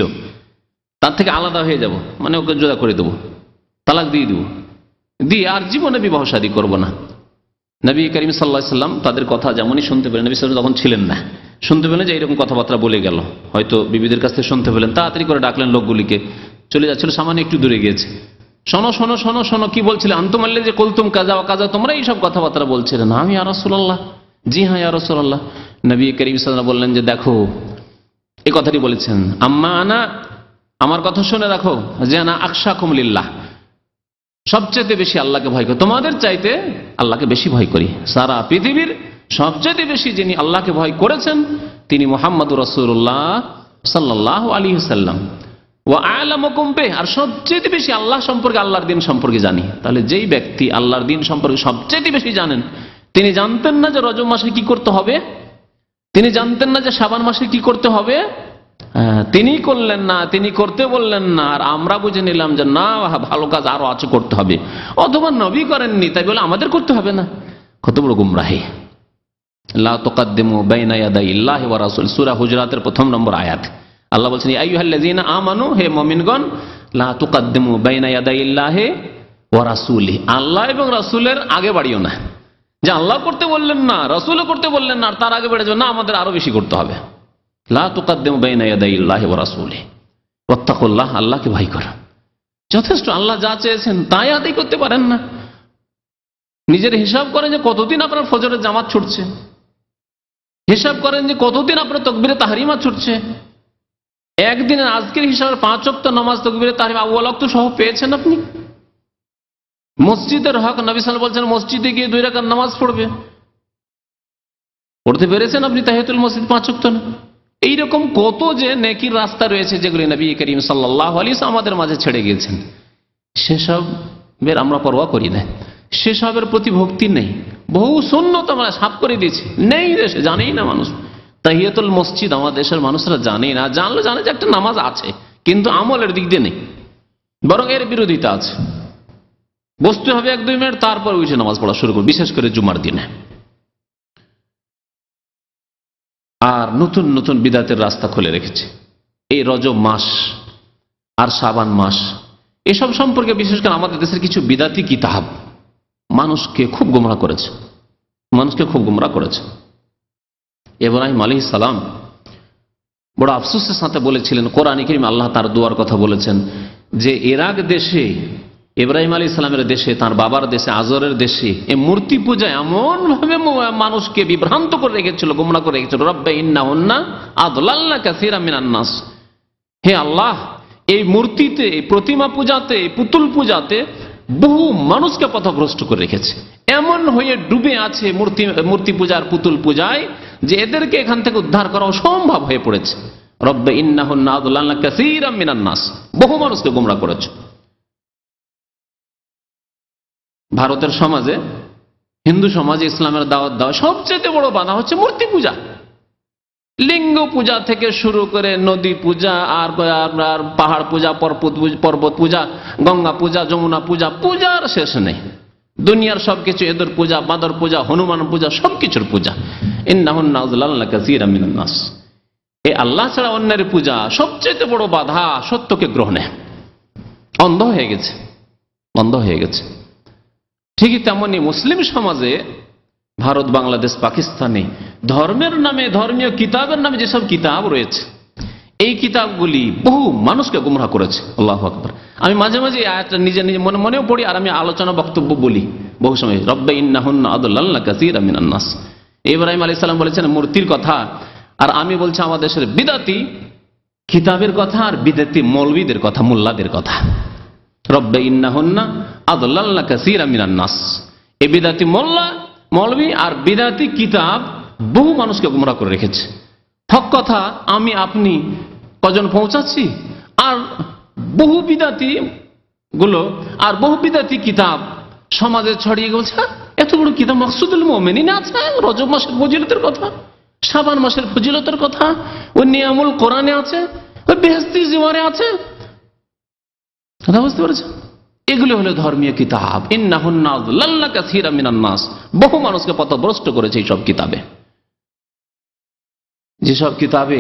তার থেকে আলাদা হয়ে যাব, মানে ওকে জোড়া করে দেবো, তালাক দিয়ে দেবো, দিয়ে আর জীবনে বিবাহ শাদী করবো না। নবী করিম সাল্লাল্লাহু আলাইহি ওয়াসাল্লাম তাদের কথা যেমনই শুনতে পেলেন, নবী সাল্লাল্লাহু আলাইহি ওয়াসাল্লাম তখন ছিলেন না, শুনতে পেলেন যে এইরকম কথাবার্তা বলে গেল, হয়তো বিবিদের কাছ থেকে শুনতে পেলেন, তাড়াতাড়ি করে ডাকলেন লোকগুলিকে। চলে যাচ্ছিল, সামান্য একটু দূরে গিয়েছে। শোনো শোনো শোনো শোনো, কি বলছিলেন? আনতুমাল্লে যে কুলতুম কাজা ওয়া কাজা, তোমরা এইসব কথাবার্তা বলছিলেন। আমি ইয়া রাসূলুল্লাহ, জি হ্যাঁ ইয়া রাসূলুল্লাহ। নবী করিম সাল্লাল্লাহু আলাইহি ওয়াসাল্লাম বললেন যে দেখো, এই কথাটি বলেছেন, আম্মা আনা, আমার কথা শুনে রাখো, যে আনা আখশাকুম লিল্লাহ, সবচেয়ে বেশি আল্লাহকে ভয় করি, তোমাদের চাইতে আল্লাহকে বেশি ভয় করি। সারা পৃথিবীর সবচেয়ে বেশি যিনি আল্লাহকে ভয় করেছেন তিনি মুহাম্মদুর রাসূলুল্লাহ সাল্লাল্লাহু আলাইহি ওয়াসাল্লাম। ওয়া আ'লামুকুম বিহি, আর সবচেয়ে বেশি আল্লাহ সম্পর্কে, আল্লাহর দিন সম্পর্কে জানি। তাহলে যেই ব্যক্তি আল্লাহর দিন সম্পর্কে সবচেয়ে বেশি জানেন, তিনি জানতেন না যে রজব মাসে কি করতে হবে, তিনি জানতেন না যে শাবান মাসে কি করতে হবে, তিনি করলেন না, তিনি করতে বললেন না, আর আমরা বুঝে নিলাম যে না, ভালো কাজ আরো আছে, করতে হবে। অথবা নবী করেননি তাই বলে আমাদের করতে হবে না। কত বড় গুমরাহি! লা তুকাদ্দিমু বাইনা ইয়াদাইল্লাহি ওয়া রাসূল, সূরা হুজরাতের 1 নম্বর আয়াত। আল্লাহ বলছেন, ইয়া আইয়ুহাল্লাযীনা আমানু, হে মুমিনগণ, লা তুকাদ্দিমু বাইনা ইয়াদাইল্লাহি ওয়া রাসূলিহি, আল্লাহ এবং রাসূলের আগে বাড়িও না। যে আল্লাহ করতে বললেন না, রাসূলও করতে বললেন না, আর তার আগে বেড়ে যাবে না, আমাদের আরো বেশি করতে হবে। লা তুকাদ্দিমু বাইনা ইয়াদাইল্লাহি ওয়া রাসূলিহি ওয়াত্তাকুল্লাহ, আল্লাহকে ভয় করো। যথেষ্ট, আল্লাহ যা চেয়েছেন তাই আদায় করতে পারেন না। নিজের হিসাব করেন যে কতদিন আপনার ফজরের জামাত ছুটছে, হিসাব করেন যে কতদিন আপনার তাকবীরে তাহরিমা ছুটছে। একদিনের আজকের হিসাবে 5 ওয়াক্ত নামাজ তাকবীরে তাহরিমা আউয়াল ওয়াক্ত সহ পেয়েছেন আপনি। মসজিদের হক, নবী সাল্লাল্লাহু আলাইহি ওয়াসাল্লাম বলছেন মসজিদে গিয়ে 2 রাকাত নামাজ পড়তে পেরেছেন আপনি তাহিয়াতুল মসজিদ 5 ওয়াক্ত না। এইরকম কত যে নেকির রাস্তা রয়েছে যেগুলি নবী করিম সাল্লাল্লাহু আলাইহি ওয়াসাল্লাম আমাদের মাঝে ছেড়ে গিয়েছেন, সেসবের আমরা পরোয়া করি না, সেসবের প্রতি ভক্তি নেই। বহু সুন্নত আমরা সাফ করে দিয়েছি, নেই দেশে, জানেই না মানুষ। তাহিয়াতুল মসজিদ আমাদের দেশের মানুষরা জানেই না, জানলে জানে যে একটা নামাজ আছে, কিন্তু আমলের দিক দিয়ে নেই, বরং এর বিরোধিতা আছে। বসতে হবে 1-2 মিনিট, তারপর উঠে নামাজ পড়া শুরু করবে, বিশেষ করে জুমার দিনে। আর নতুন নতুন বিদাতের রাস্তা খুলে রেখেছে। এই রজব মাস আর শাবান মাস, এসব সম্পর্কে বিশেষ করে আমাদের দেশের কিছু বিদাতি কিতাব মানুষকে খুব গোমরাহ করেছে, মানুষকে খুব গোমরাহ করেছে। ইব্রাহিম আলাইহিস সালাম বড় আফসোসের সাথে বলেছিলেন, কোরআনে কারীমে আল্লাহ তার দোয়ার কথা বলেছেন যে ইরাক দেশে, ইব্রাহিম আলাইহিস সালামের দেশে, তার বাবার দেশে, আজরের দেশে এই মূর্তি পূজা এমন ভাবে মানুষকে বিভ্রান্ত করে রেখেছিল, গোমরাহ করে রেখেছিল। রব্বে ইন্নাহুন্না আদলাল্না কাসীরাম মিনান নাস, হে আল্লাহ, এই মূর্তিতে, এই প্রতিমা পূজাতে, এই পুতুল পূজাতে বহু মানুষকে পথভ্রষ্ট করে রেখেছে। এমন হয়ে ডুবে আছে মূর্তি পূজার, পুতুল পূজায়, যে এদেরকে এখান থেকে উদ্ধার করা অসম্ভব হয়ে পড়েছে। রব্বে ইন্নাহুন্না আদলাল্না কাসীরাম মিনান নাস, বহু মানুষকে গোমরাহ করেছে। ভারতের সমাজে, হিন্দু সমাজে ইসলামের দাওয়াত দেওয়া সবচেয়ে বড় বাধা হচ্ছে মূর্তি পূজা। লিঙ্গ পূজা থেকে শুরু করে নদী পূজা, আর পাহাড় পূজা, পর্বত পূজা, গঙ্গা পূজা, যমুনা পূজা, পূজার শেষ নেই। দুনিয়ার সবকিছু, এদের পূজা, বাদর পূজা, হনুমান পূজা, সবকিছুর পূজা। ইন্নাহুন্না আযলালনা কাসীরাম মিনান নাস, এই আল্লাহ ছাড়া অন্যের পূজা সবচেয়ে বড় বাধা সত্যকে গ্রহণে। অন্ধ হয়ে গেছে, অন্ধ হয়ে গেছে। ঠিকই তেমনি মুসলিম সমাজে, ভারত, বাংলাদেশ, পাকিস্তানে ধর্মের নামে, ধর্মীয় কিতাবের নামে যেসব কিতাব রয়েছে, এই কিতাবগুলি বহু মানুষকে গুমরাহ করেছে। আল্লাহু আকবার। আমি মাঝে মাঝে আয়াতটা নিজে নিজে মনে মনেও পড়ি, আর আমি আলোচনা বক্তব্য বলি বহু সময়। রব্বে ইন্নাহুন্না আদলাল্না কাসীরাম মিনান নাস, ইব্রাহিম আলাইহিস সালাম বলেছেন মূর্তির কথা, আর আমি বলছি আমাদের দেশের বিদাতি কিতাবের কথা আর বিদাতি মৌলবীদের কথা, মোল্লাদের কথা। রব্বে ইন্নাহুন্না আদলাল্না কাসীরা মিনান নাস। এই বিদাতি মোল্লা, মৌলবী আর বিদাতি কিতাব বহু মানুষকে গুমরাহ করে রেখেছে। হক কথা আমি আপনি কজন পৌঁছাচ্ছি, আর বহু বিদাতি গুলো আর বহু বিদাতি কিতাব সমাজে ছড়িয়ে গেছে। এত বড় কিতাব মাকসুদুল মুমিনিন আছে, রজব মাসের ফজিলতের কথা, শাবান মাসের ফজিলতের কথা, ওই নিয়ামুল কোরআনে আছে, ওই বেহেশতি জিওয়ারে আছে। কথা বুঝতে পেরেছেন? এগুলো হলো ধর্মীয় কিতাব। ইন্নাহুন্না আদলাল্না কাসীরা মিনান নাস। বহু মানুষকে পথভ্রষ্ট করেছে এইসব কিতাবে। যেসব কিতাবে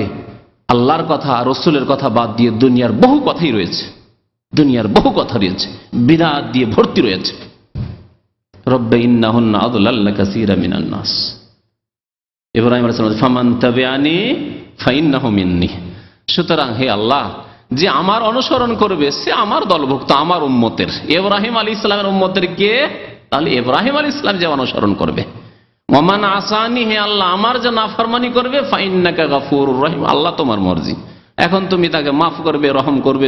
আল্লাহর কথা, রসুলের কথা বাদ দিয়ে দুনিয়ার বহু কথাই রয়েছে, দুনিয়ার বহু কথা রয়েছে, বিদআত দিয়ে ভর্তি রয়েছে। রব্বে ইন্নাহুন্না আদলাল্না কাসীরা মিনান নাস। ইব্রাহিম আলাইহিস সালাম ফামান তাবিআনি ফাইন্নাহু মিন্নি। সুতরাং হে আল্লাহ, যে আমার অনুসরণ করবে সে আমার দলভুক্ত, আমার উম্মতের। ইব্রাহিম আলাইহিস সালামের উম্মতের কে? তাহলে ইব্রাহিম আলাইহিস সালাম যে অনুসরণ করবে। ওমান আসানি, হে আল্লাহ আমার যে নাফরমানি করবে, ফাইন্নাকা গাফুরুর রহিম, আল্লাহ তোমার মর্জি। এখন তুমি তাকে মাফ করবে, রহম করবে,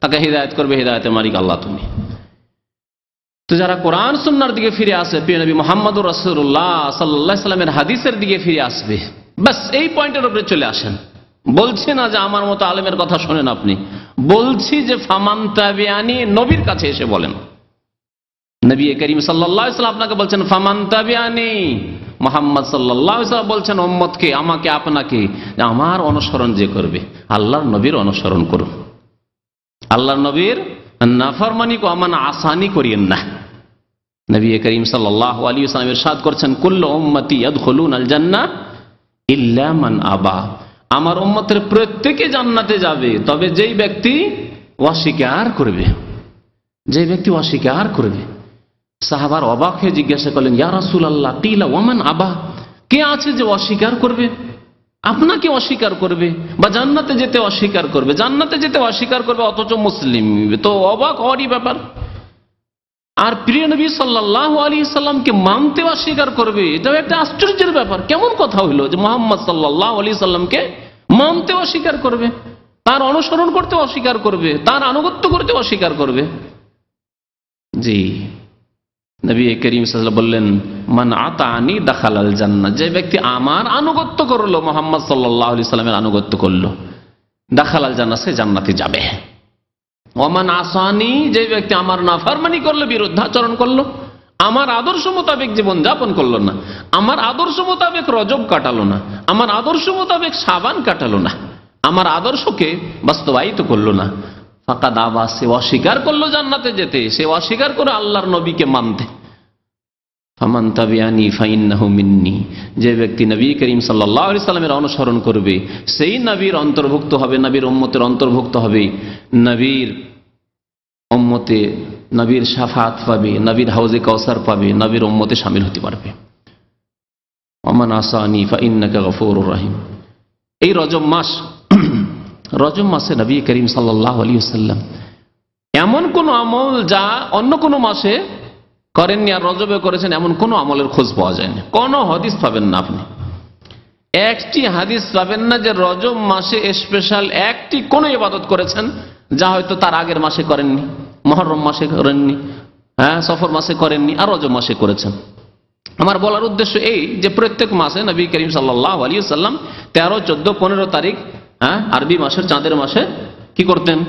তাকে হিদায়াত করবে, হিদায়াতের মালিক আল্লাহ তুমি। তো যারা কোরআন সুন্নাহর দিকে ফিরে আসে, প্রিয় নবী মুহাম্মদুর রাসূলুল্লাহ সাল্লাল্লাহু আলাইহি সাল্লামের হাদিসের দিকে ফিরে আসবে, বাস এই পয়েন্টের উপরে চলে আসেন। বলছি না যে আমার মতো আলেমের কথা শোনেন আপনি, বলছি যে ফামান তাবিআনি, নবীর কাছে এসে বলেন। নবী করিম সাল্লাল্লাহু আলাইহি সাল্লাম আপনাকে বলছেন ফামান তাবিআনি, মুহাম্মদ সাল্লাল্লাহু আলাইহি সাল্লাম বলছেন উম্মতকে, আমাকে আপনাকে, আমার অনুসরণ যে করবে, আল্লাহর নবীর অনুসরণ করুন। আল্লাহর নবীর নাফরমানি কো আমান আসানি করিয়েন না। নবী করিম সাল্লাল্লাহু আলাইহি ওয়াসাল্লাম ইরশাদ করছেন কুল্লু উম্মতি ইয়াদখুলুনাল জান্নাহ ইল্লা মান আবা। আমার উম্মতের প্রত্যেকে জান্নাতে যাবে, তবে যেই ব্যক্তি অস্বীকার করবে, যে ব্যক্তি অস্বীকার করবে। সাহাবার অবাক হয়ে জিজ্ঞাসা করলেন, ইয়া রাসূলুল্লাহ কিলা ওয়ামান আবা, কে আছে যে অস্বীকার করবে, আপনাকে অস্বীকার করবে বা জান্নাতে যেতে অস্বীকার করবে? জান্নাতে যেতে অস্বীকার করবে অথচ মুসলিম, তো অবাক হওয়ারই ব্যাপার। আর প্রিয় নবী সাল্লাল্লাহু আলাইহি সাল্লামকে মানতে অস্বীকার করবে, এটাও একটা আশ্চর্যের ব্যাপার। কেমন কথা হইল যে মুহাম্মদ সাল্লাল্লাহু আলাইহি সাল্লামকে মানতে অস্বীকার করবে, তার অনুসরণ করতে অস্বীকার করবে, তার আনুগত্য করতে অস্বীকার করবে? জি, নবী করিম সাল্লাল্লাহু আলাইহি ওয়াসাল্লাম বললেন মান আতানি দাখালাল জান্নাহ, যে ব্যক্তি আমার আনুগত্য করলো, মুহাম্মদ সাল্লাল্লাহু আলাইহি সাল্লামের আনুগত্য করলো, দাখালাল জান্নাহ, সে জান্নাতে যাবে। ওমান আসানি, যে ব্যক্তি আমার নাফরমানি করলো, বিরুদ্ধাচরণ করলো, আমার আদর্শ মোতাবেক জীবন যাপন করলো না, আমার আদর্শ মোতাবেক রজব কাটালো না, আমার আদর্শ মোতাবেক শাবান কাটালো না, আমার আদর্শকে বাস্তবায়িত করলো না, ফাকাদ আবা, সে অস্বীকার করলো জান্নাতে যেতে, সে অস্বীকার করে আল্লাহর নবীকে মানতে। ফামান তাবিআনি ফাইন্নাহু মিন্নি, যে ব্যক্তি নবী করিম সাল্লাল্লাহু আলাইহি সাল্লামের অনুসরণ করবে, সেই নবীর অন্তর্ভুক্ত হবে, নবীর উম্মতের অন্তর্ভুক্ত হবে, নবীর উম্মতে নবীর শাফাত পাবে, নবীর হাউজে কাউসার পাবে, নবীর উম্মতে শামিল হতে পারবে। ওমান আসানি ফাইন্নাকা গফুরুর রহিম। এই রজব মাস, রজব মাসে নবী করিম সাল্লাল্লাহু আলাইহি ওয়াসাল্লাম এমন কোন আমল যা অন্য কোন মাসে করেননি আর রজবে করেছেন, এমন কোন আমলের খোঁজ পাওয়া যায়নি। কোন হাদিস পাবেন না আপনি, একটি হাদিস পাবেন না যে রজব মাসে স্পেশাল একটি কোন ইবাদত করেছেন যা হয়তো তার আগের মাসে করেননি, মুহররম মাসে করেননি, সফর মাসে করেননি, আর রজব মাসে করেছেন। আমার বলার উদ্দেশ্য এই যে প্রত্যেক মাসে নবী করিম সাল্লাল্লাহু আলাইহি ওয়াসাল্লাম 13, 14, 15 তারিখ আরবি মাসের চাঁদের মাসে কি করতেন?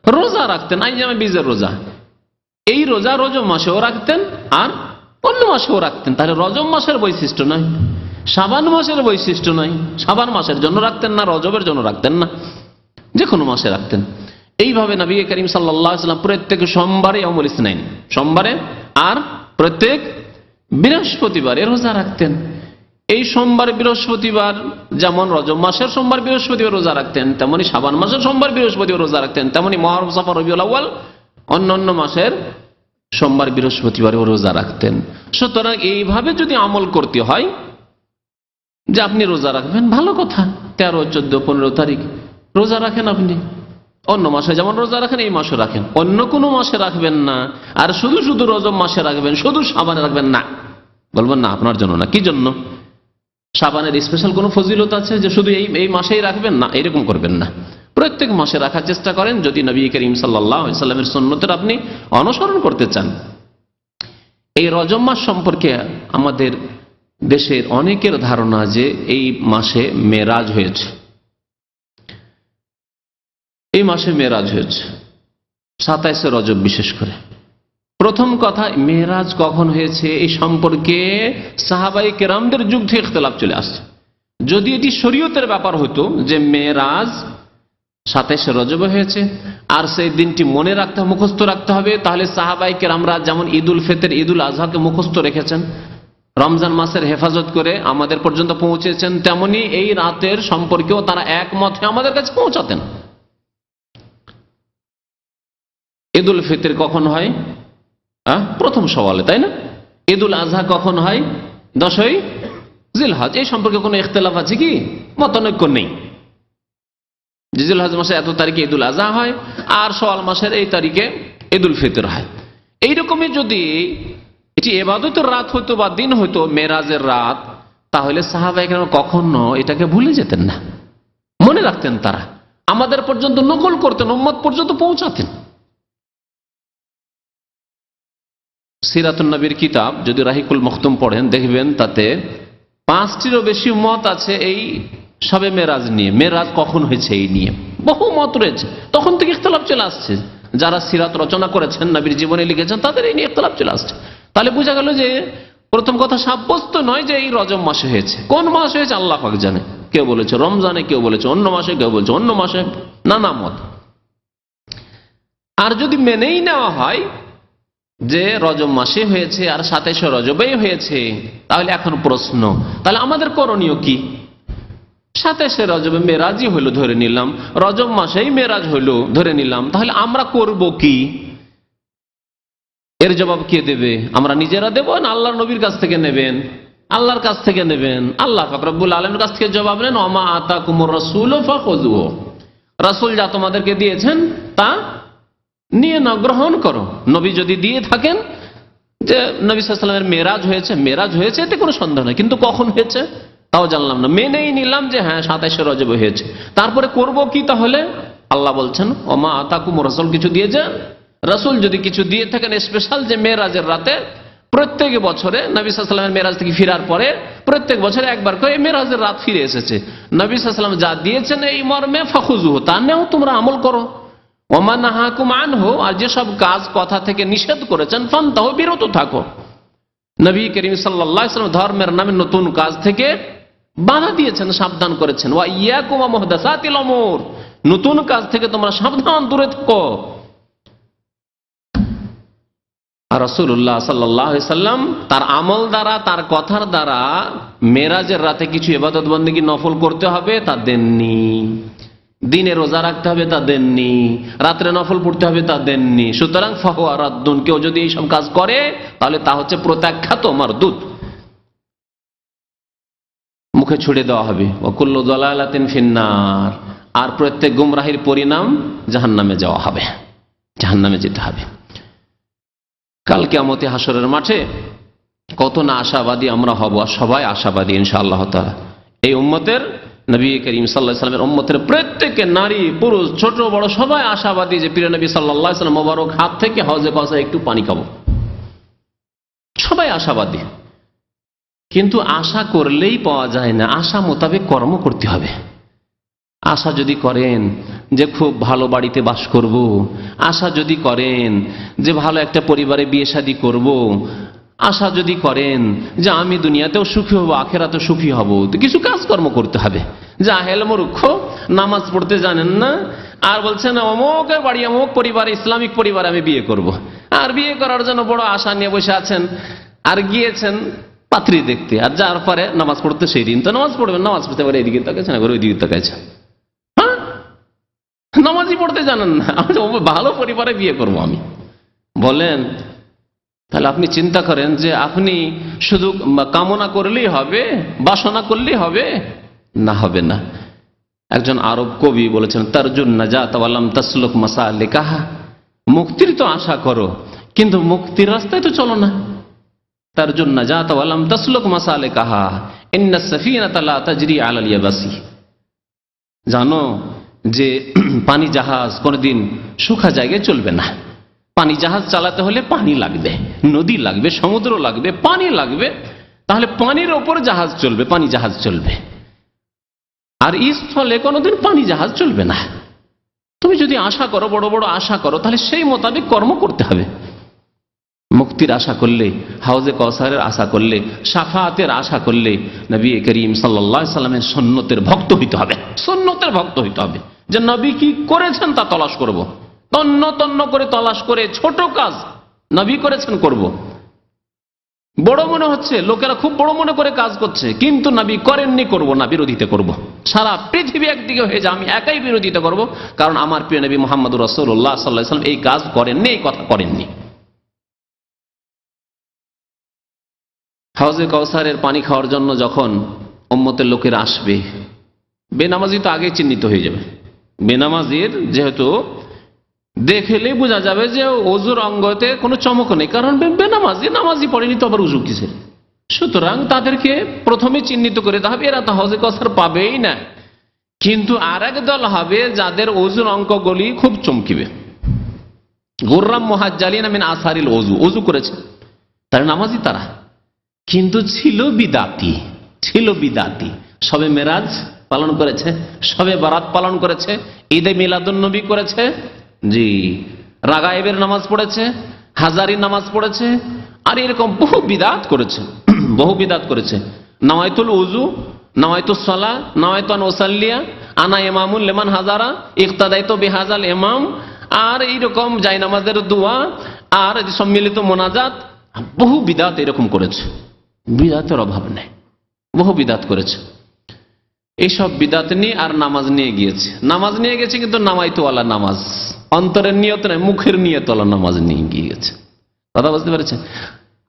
রোজা রাখতেন। আইয়ামে বীজের রোজা, এই রোজা রজব মাসেও রাখতেন আর অন্য মাসেও রাখতেন। তাহলে রজব মাসের বৈশিষ্ট্য নয়, শাবান মাসের বৈশিষ্ট্য নয়, শাবান মাসের জন্য রাখতেন না, রজবের জন্য রাখতেন না, যে কোনো মাসে রাখতেন। এইভাবে নবী করিম সাল্লাল্লাহু আলাইহি ওয়াসাল্লাম প্রত্যেক সোমবারে ইয়াউমুল ইসনাইন, সোমবারে আর প্রত্যেক বৃহস্পতিবারে রোজা রাখতেন। এই সোমবার বৃহস্পতিবার যেমন রজব মাসের সোমবার বৃহস্পতিবার রোজা রাখতেন, তেমনি শাবান মাসের সোমবার বৃহস্পতিবার রোজা রাখতেন, তেমনি মুহররম, সফর, রবিউল আউয়াল অন্যান্য মাসের সোমবার বৃহস্পতিবারেও রোজা রাখতেন। সুতরাং এইভাবে যদি আমল করতে হয় যে আপনি রোজা রাখবেন, ভালো কথা, 13, 14, 15 তারিখ রোজা রাখেন আপনি, অন্য মাসে যেমন রোজা রাখেন এই মাসে রাখেন, অন্য কোনো মাসে রাখবেন না। আর শুধু শুধু রজব মাসে রাখবেন, শুধু শাবানে রাখবেন না, বলবেন না আপনার জন্য না। কি জন্য? শাবানের স্পেশাল কোনো ফজিলত আছে যে শুধু এই মাসেই রাখবেন? না, এরকম করবেন না। প্রত্যেক মাসে রাখার চেষ্টা করেন যদি নবী করিম সাল্লাল্লাহু আলাইহি সাল্লামের সুন্নতের আপনি অনুসরণ করতে চান। এই রজব মাস সম্পর্কে আমাদের দেশের অনেকের ধারণা যে এই মাসে মেরাজ হয়েছে, এই মাসে মেরাজ হয়েছে 27শে রজব। বিশেষ করে প্রথম কথা, মেরাজ কখন হয়েছে এই সম্পর্কে সাহাবায়ে কেরামদের যুগ থেকে ইখতিলাফ চলে আসছে। যদি এটি শরীয়তের ব্যাপার হতো যে মেরাজ 27শে রজবে হয়েছে আর সেই দিনটি মনে রাখতে হবে, মুখস্থ রাখতে হবে, তাহলে সাহাবায়ে কেরামরা যেমন ঈদুল ফিতর, ঈদুল আজহাকে মুখস্থ রেখেছেন, রমজান মাসের হেফাজত করে আমাদের পর্যন্ত পৌঁছেছেন, তেমনি এই রাতের সম্পর্কেও তারা একমত হয়ে আমাদের কাছে পৌঁছাতেন। ঈদুল ফিতর কখন হয়? প্রথম সওয়ালে, তাই না? ঈদুল আজহা কখন হয়? 10ই জিলহজ। এই সম্পর্কে কোনো ইখতিলাফ আছে কি? মতানৈক্য নেই। জিলহজ মাসে এত তারিখে ঈদুল আজহা হয় আর শাওয়াল মাসের এই তারিখে ঈদুল ফিতর হয়। এইরকমই যদি এটি ইবাদতের রাত হইতো বা দিন হইতো, মেরাজের রাত, তাহলে সাহাবায়ে কেরাম কখনো এটাকে ভুলে যেতেন না, মনে রাখতেন। তারা আমাদের পর্যন্ত নকল করতেন, উম্মত পর্যন্ত পৌঁছাতেন। সিরাতুন নবীর কিতাব যদি রাহিকুল মখতুম পড়েন, দেখবেন তাতে 5টিরও বেশি মত আছে এই শবে মেরাজ নিয়ে। মেরাজ কখন হয়েছে এই নিয়ে বহু মত রয়েছে, তখন থেকে ইখতিলাফ চলে আসছে। যারা সিরাত রচনা করেছেন, নবীর জীবনে লিখেছেন, তাদের এই নিয়ে ইখতিলাফ চলে আসছে। তাহলে বোঝা গেল যে প্রথম কথা সাব্যস্ত নয় যে এই রজব মাসে হয়েছে। কোন মাসে হয়েছে আল্লাহ পাক জানে। কেউ বলেছে রমজানে, কেউ বলেছে অন্য মাসে, কেউ বলছে অন্য মাসে, নানা মত। আর যদি মেনেই নেওয়া হয় যে রজব মাসে হয়েছে আর 27শে রজবেই হয়েছে, তাহলে এখন প্রশ্ন, তাহলে আমাদের করণীয় কি? 27শে রজবে মেরাজই হইল ধরে নিলাম, রজব মাসেই মেরাজ হইল ধরে নিলাম, তাহলে আমরা করব কি? এর জবাব কে দেবে? আমরা নিজেরা দেব না আল্লাহর নবীর কাছ থেকে নেবেন? আল্লাহর কাছ থেকে নেবেন। আল্লাহ পাক রব্বুল আলামিনের কাছ থেকে জবাব নেন, ওমা আতাকুমুর রাসূলু ফাখুযুহু। রাসূল যা তোমাদেরকে দিয়েছেন তা নিয়ে নাও, গ্রহণ করো। নবী যদি দিয়ে থাকেন যে নবী সাল্লাল্লাহু আলাইহি ওয়াসাল্লামের মেরাজ হয়েছে, মেরাজ হয়েছে, এতে কোনো সন্দেহ নেই, কিন্তু কখন হয়েছে তাও জানলাম না, মেনেই নিলাম যে হ্যাঁ 27শে রজবে হয়েছে। তারপরে করব কি? তাহলে আল্লাহ বলছেন ওমা আতাকুমুর রাসূল, কিছু দিয়ে যান। রাসূল যদি কিছু দিয়ে থাকেন স্পেশাল, যে মেরাজের রাতে প্রত্যেক বছরে নবী সাল্লাল্লাহু আলাইহি ওয়াসাল্লাম মেরাজ থেকে ফেরার পরে প্রত্যেক বছরে একবার করে মেরাজের রাত ফিরে এসেছে, নবী সাল্লাল্লাহু আলাইহি ওয়াসাল্লাম যা দিয়েছেন এই মর্মে ফাখুযুহু, তা নেও, তোমরা আমল করো। ওমা নাহাকুম আনহু, আর যেসব কাজ কথা থেকে নিষেধ করেছেন ফান্তাহু, বিরত থাকো। নবী করিম সাল্লাল্লাহু আলাইহি ওয়াসাল্লাম ধর্মের নামে নতুন কাজ থেকে বাধা দিয়েছেন, সাবধান করেছেন। ওয়া ইয়াকুম ওয়া মুহদাসাতিল উমুর, নতুন কাজ থেকে তোমরা সাবধান, দূরে থাকো। আর রাসূলুল্লাহ সাল্লাল্লাহু আলাইহি ওয়াসাল্লাম তার আমল দ্বারা, তার কথার দ্বারা মেরাজের রাতে কিছু ইবাদত বন্দেগী নফল করতে হবে তা দেননি, দিনে রোজা রাখতে হবে তা দেননি, রাত্রে নফল পড়তে হবে তা দেননি। সুতরাং ফাহুয়া রাদ্দুন, কেউ যদি এইসব কাজ করে তাহলে তা হচ্ছে প্রত্যাখ্যাত, মারদুদ, মুখে ছুড়ে দেওয়া হবে। ওয়া কুল্লু দালালাতিন ফিন্নার, আর প্রত্যেক গুমরাহির পরিণাম জাহান্নামে যাওয়া হবে, জাহান্নামে যেতে হবে। কাল কিয়ামতে হাসরের মাঠে কত না আশাবাদী আমরা হব, আর সবাই আশাবাদী ইনশাআল্লাহ তাআলা। এই উম্মতের, নবী করিম সাল্লাল্লাহু আলাইহি ওয়াসাল্লামের উম্মতের প্রত্যেকে, নারী পুরুষ ছোট বড় সবাই আশাবাদী যে প্রিয় নবী সাল্লাল্লাহু আলাইহি ওয়াসাল্লাম মোবারক হাত থেকে হজে কাউসার একটু পানি খাবো, সবাই আশাবাদী। কিন্তু আশা করলেই পাওয়া যায় না, আশা মোতাবেক কর্ম করতে হবে। আশা যদি করেন যে খুব ভালো বাড়িতে বাস করব, আশা যদি করেন যে ভালো একটা পরিবারে বিয়ে শাদী করব, আশা যদি করেন যে আমি দুনিয়াতেও সুখী হব আখেরাতেও সুখী হব, তো কিছু কাজকর্ম করতে হবে। জাহেল মূর্খ, নামাজ পড়তে জানেন না, আর বলছেন অমুকের বাড়ি অমুক পরিবারে, ইসলামিক পরিবারে আমি বিয়ে করব, আর বিয়ে করার জন্য বড় আশা নিয়ে বসে আছেন, আর গিয়েছেন পাত্রী দেখতে, আর যার পরে নামাজ পড়তে সেই দিন তো নামাজ পড়বেন, নামাজ পড়তে পারে এদিকে তাকাইছেন, আবার ওইদিকে তাকাইছেন, হ্যাঁ নামাজই পড়তে জানেন না, ভালো পরিবারে বিয়ে করব আমি। বলেন তাহলে আপনি চিন্তা করেন যে আপনি শুধু কামনা করলেই হবে, বাসনা করলেই হবে? না, হবে না। একজন আরব কবি বলেছেন, তারজুন নাজাত ওয়া লাম তাসলুক মাসালিকাহা, মুক্তির তো আশা করো কিন্তু মুক্তির রাস্তায় তো চলো না। তারজুন নাজাত ওয়া লাম তাসলুক মাসালিকাহা ইন্নাস সাফিনাতা লা তাজরি আলাল ইয়াবাসি, জানো যে পানি জাহাজ কোনোদিন শুখা জায়গায় চলবে না, পানি জাহাজ চালাতে হলে পানি লাগবে, নদী লাগবে, সমুদ্র লাগবে, পানি লাগবে, তাহলে পানির ওপর জাহাজ চলবে, পানি জাহাজ চলবে। আর স্থলে কোনোদিন পানি জাহাজ চলবে না। তুমি যদি আশা করো, বড় বড় আশা করো, তাহলে সেই মোতাবেক কর্ম করতে হবে। মুক্তির আশা করলে, হাউজে কাউসারের আশা করলে, শাফাতের আশা করলে নবী করিম সাল্লাল্লাহু আলাইহি সাল্লামের সুন্নতের ভক্ত হইতে হবে, সুন্নতের ভক্ত হইতে হবে। যে নবী কি করেছেন তা তলাশ করব, তন্ন তন্ন করে তলাশ করে, ছোট কাজ নবী করেছেন করব। বড় মনে হচ্ছে, লোকেরা খুব বড় মনে করে কাজ করছে, কিন্তু নবী করেননি, করব না, বিরোধিতা করব। সারা পৃথিবী একদিকে হয়ে যায়, আমি একাই বিরোধিতা করব, কারণ আমার প্রিয় নবী মুহাম্মদুর রাসূলুল্লাহ সাল্লাল্লাহু আলাইহি ওয়াসাল্লাম এই কাজ করেননি, এই কথা করেননি। হাউজে কাউসারের পানি খাওয়ার জন্য যখন উম্মতের লোকেরা আসবে, বেনামাজি তো আগে চিহ্নিত হয়ে যাবে। বেনামাজির যেহেতু দেখলে বোঝা যাবে যে ওযুর অঙ্গতে কোনো চমক নেই, কারণ বেনামাজি, নামাজি পড়েনি তো আবার উযু কিসের। সুতরাং তাদেরকে প্রথমে চিহ্নিত করে দেওয়া হবে, এরা তো হাউজে কাউসার পাবেই না। কিন্তু আর এক দল হবে যাদের ওযুর অঙ্গগুলি খুব চমকিবে। গুররাম মুহাজ্জালিনা মিন আসারিল ওযু, ওযু করেছে, তারা নামাজি, তারা কিন্তু ছিল বিদাতি, ছিল বিদাতি। সবে মেরাজ পালন করেছে, সবে বারাত পালন করেছে, ঈদে মিলাদুন নবী করেছে, জি, রাগায়েবের নামাজ পড়েছে, হাজারি নামাজ পড়েছে, আর এরকম বহু বিদাত করেছে, বহু বিদাত করেছে। নাওয়াইতুল উযু, নাওয়াইতুস সালাহ, নাওয়াইতু আন উসাল্লিয়া আনা ইমামুল লিমান হাজারা ইক্তাদাইতু বিহাজাল ইমাম, আর এইরকম জায় নামাজের দোয়া, আর সম্মিলিত মোনাজাত, বহু বিদাত এরকম করেছে। বিদাতের অভাব নেই, বহু বিদাত করেছে। এইসব বিদাত নিয়ে আর নামাজ নিয়ে গিয়েছে, নামাজ নিয়ে গেছে, কিন্তু নামাইতো ওয়ালা নামাজ, অন্তরের নিয়ত নয়, মুখের নিয়ত ওয়ালা নামাজ নিয়ে গিয়েছে। কথা বুঝতে পেরেছেন?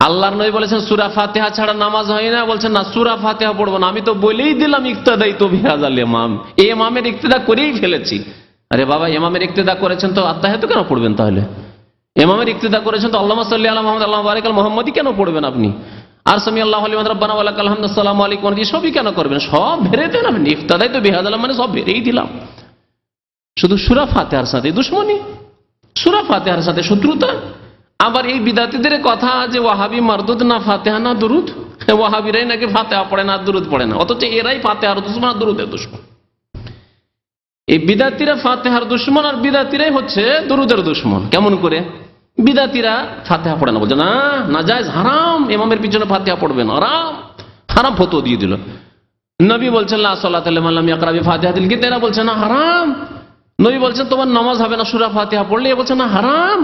আল্লাহর নবী বলেছেন সূরা ফাতিহা ছাড়া নামাজ হয় না, বলছেন না সূরা ফাতিহা পড়বো না, আমি তো বলেই দিলাম ইক্তাদাইতু বিহাজাল ইমাম, এই ইমামের ইক্তেদা করেই ফেলেছি। আরে বাবা, ইমামের ইক্তেদা করেছেন তো আত্তাহিয়াতু কেন পড়বেন? তাহলে ইমামের ইক্তেদা করেছেন তো আল্লাহুম্মা সাল্লি আলা মুহাম্মদ আল্লাহুম্মা বারিক আলা মুহাম্মাদি কেন পড়বেন আপনি? আর সামি আল্লাহু লিমান রাব্বানা ওয়া লাকাল হামদু আসসালামু আলাইকুম সবই কেন করবেন? সব ভেরে দেন আপনি, ইক্তাদাইতু বিহাজাল মানে সব ভেরেই দিলাম। শুধু সূরা ফাতিহার সাথে দুশমনি, সূরা ফাতিহার সাথে শত্রুতা। আবার এই বিদাতীদের কথা যে ওয়াহাবি মারদুদ না ফাতিহা না দুরুদ, ওয়াহাবিরাই নাকি ফাতিহা পড়ে না, দুরুদ পড়ে না, অথচ এরাই ফাতিহার দুশমন আর দুরুদের দুশমন। এই বিদাতীরা ফাতিহার দুশমন আর বিদাতীরাই হচ্ছে দুরুদের দুশমন। কেমন করে? বিদাতীরা ফাতিহা পড়ে না, বলছে না নাজায়েজ, হারাম, ইমামের পিছনে ফাতিহা পড়বেন, হারাম, হারাম ফতোয়া দিয়ে দিল। নবী বলছেন লা সালাতা লিমান লাম ইয়াকরা বিফাতিহাতিল কিতাব, এরা বলছে না হারাম। নবী বলছেন তোমার নামাজ হবে না সূরা ফাতিহা পড়লে, এ বলছে না হারাম।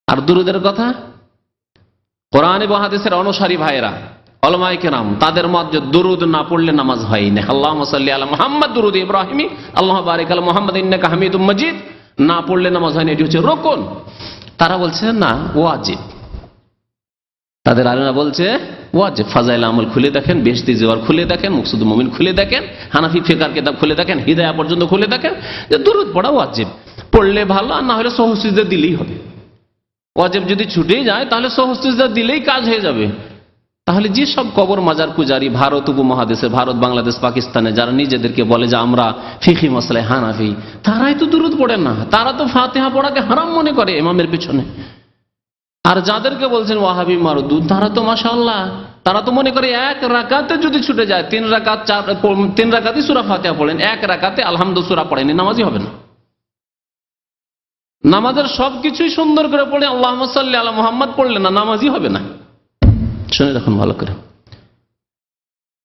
আর দুরুদের কথা, কোরআন এবং হাদিসের অনুসারী ভাইরা উলামায়ে কেরাম তাদের মত যে দুরুদ না পড়লে নামাজ হয় না। আল্লাহুম্মা সাল্লি আলা মুহাম্মদ, দুরুদ ইব্রাহিমি, আল্লাহুম্মা বারিক আলা মুহাম্মাদ ইন্নাকা হামিদুম মাজিদ, না পড়লে নামাজ হয় না, এটি হচ্ছে রুকুন। তারা বলছে না ওয়াজিব, তাদের আলেমরা বলছে ওয়াজিব। ফাজাইল আমল খুলে দেখেন, বেহেশতি জিওয়ার খুলে দেখেন, মুকসুদুল মুমিন খুলে দেখেন, হানাফি ফিকহার কিতাব খুলে দেখেন, হিদায়া পর্যন্ত খুলে দেখেন, যে দুরুদ পড়া ওয়াজিব। পড়লে ভালো, আর না হলে সহজ সিজদা দিলেই হবে। ওয়াজিব যদি ছুটে যায় তাহলে সহজ সিজদা দিলেই কাজ হয়ে যাবে। তাহলে যে সব কবর মাজার পূজারী ভারত উপমহাদেশে, ভারত, বাংলাদেশ, পাকিস্তানে যারা নিজেদেরকে বলে যে আমরা ফিকহি মাসলায় হানাফি, তারাই তো দুরুদ পড়ে না, তারা তো ফাতিহা পড়াকে হারাম মনে করে ইমামের পিছনে। আর যাদেরকে বলছেন ওয়াহাবি মারদুদ, তারা তো মাশাআল্লাহ, তারা তো মনে করে এক রাকাতে যদি ছুটে যায়, 3 রাকাত 3 রাকাতই সূরা ফাতিহা পড়েন, এক রাকাতে আলহামদুলিল্লাহ সূরা পড়েনি, নামাজই হবে না। নামাজের সবকিছুই সুন্দর করে পড়ে, আল্লাহুম্মা সাল্লি আলা মুহাম্মদ পড়লে না, নামাজই হবে না। শুনে দেখুন ভালো করে।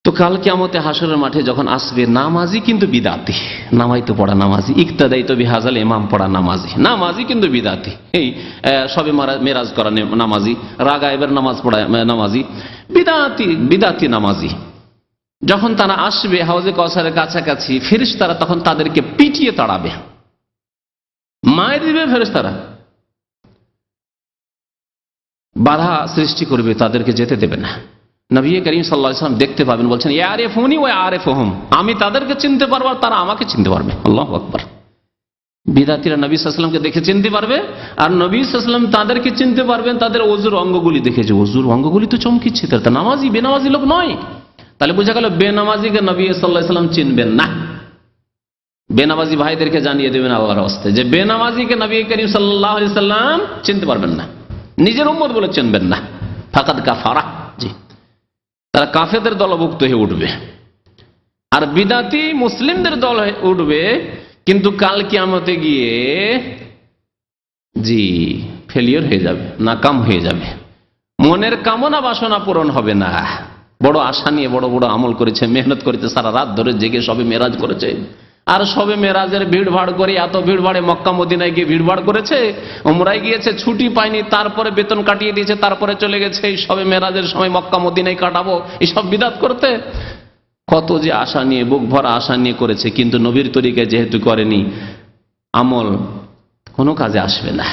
তো কাল কিয়ামতে হাসরের মাঠে যখন আসবে, নামাজি কিন্তু বিদাতি, নামাইতো পড়া নামাজি, ইক্তাদাইতু বিহাজাল ইমাম পড়া নামাজি, নামাজি কিন্তু বিদাতি। এই সবে মেরাজ করা নামাজি, রাগায়েবের নামাজ পড়া নামাজি, বিদাতি, বিদাতি নামাজি। যখন তারা আসবে হাউজে কাউসারের কাছাকাছি, ফেরেশতারা তখন তাদেরকে পিটিয়ে তাড়াবে, মায়ের দিবে ফেরেশতারা, বাধা সৃষ্টি করবে, তাদেরকে যেতে দেবে না। নবী করিম সাল্লাল্লাহু আলাইহি ওয়াসাল্লাম দেখতে পাবেন, বলছেন ইয়ারিফুনি ওয়া আরিফুহুম, আমি তাদেরকে চিনতে পারবো আর তারা আমাকে চিনতে পারবে। আল্লাহু আকবার। বিদাতীরা নবী সাল্লাল্লাহু আলাইহি ওয়াসাল্লামকে দেখে চিনতে পারবে, আর নবী সাল্লাল্লাহু আলাইহি ওয়াসাল্লাম তাদেরকে চিনতে পারবেন তাদের ওযুর অঙ্গগুলি দেখে, যে ওযুর অঙ্গগুলি তো চমকিচ্ছে, তারা নামাজি, বেনামাজি লোক নয়। তাহলে বোঝা গেল বেনামাজিকে নবী সাল্লাল্লাহু আলাইহি ওয়াসাল্লাম চিনবেন না। বেনামাজি ভাইদেরকে জানিয়ে দেবেন আল্লাহর হস্তে যে বেনামাজিকে নবী করিম সাল্লাল্লাহু আলাইহি সাল্লাম চিনতে পারবেন না, নিজের উম্মত বলে চিনবেন না। ফাকাদ কাফারা, জি, তারা কাফেরদের দলভুক্ত হয়ে উঠবে। আর বিদাতি মুসলিমদের দল হয়ে উঠবে, কিন্তু কাল কিয়ামতে গিয়ে জি ফেলিওর হয়ে যাবে, নাকাম হয়ে যাবে। মনের কামনা বাসনা পূরণ হবে না। বড় আশা নিয়ে বড় বড় আমল করেছে, মেহনত করেছে, সারা রাত ধরে জেগে সবে মেরাজ করেছে, আর সবে মেরাজের ভিড় ভাড় করে এত ভিড় ভাড়ে মক্কা মদিনায় গিয়ে ভিড় ভাড় করেছে, উমরায় গিয়েছে, ছুটি পায়নি, তারপরে বেতন কাটিয়ে দিয়েছে, তারপরে চলে গেছে এই সবে মেরাজের সময় মক্কা মদিনায় কাটাবো এইসব বিদাত করতে। কত যে আশা নিয়ে, বুক ভরা আশা নিয়ে করেছে, কিন্তু নবীর তরিকায় যেহেতু করেনি, আমল কোনো কাজে আসবে না।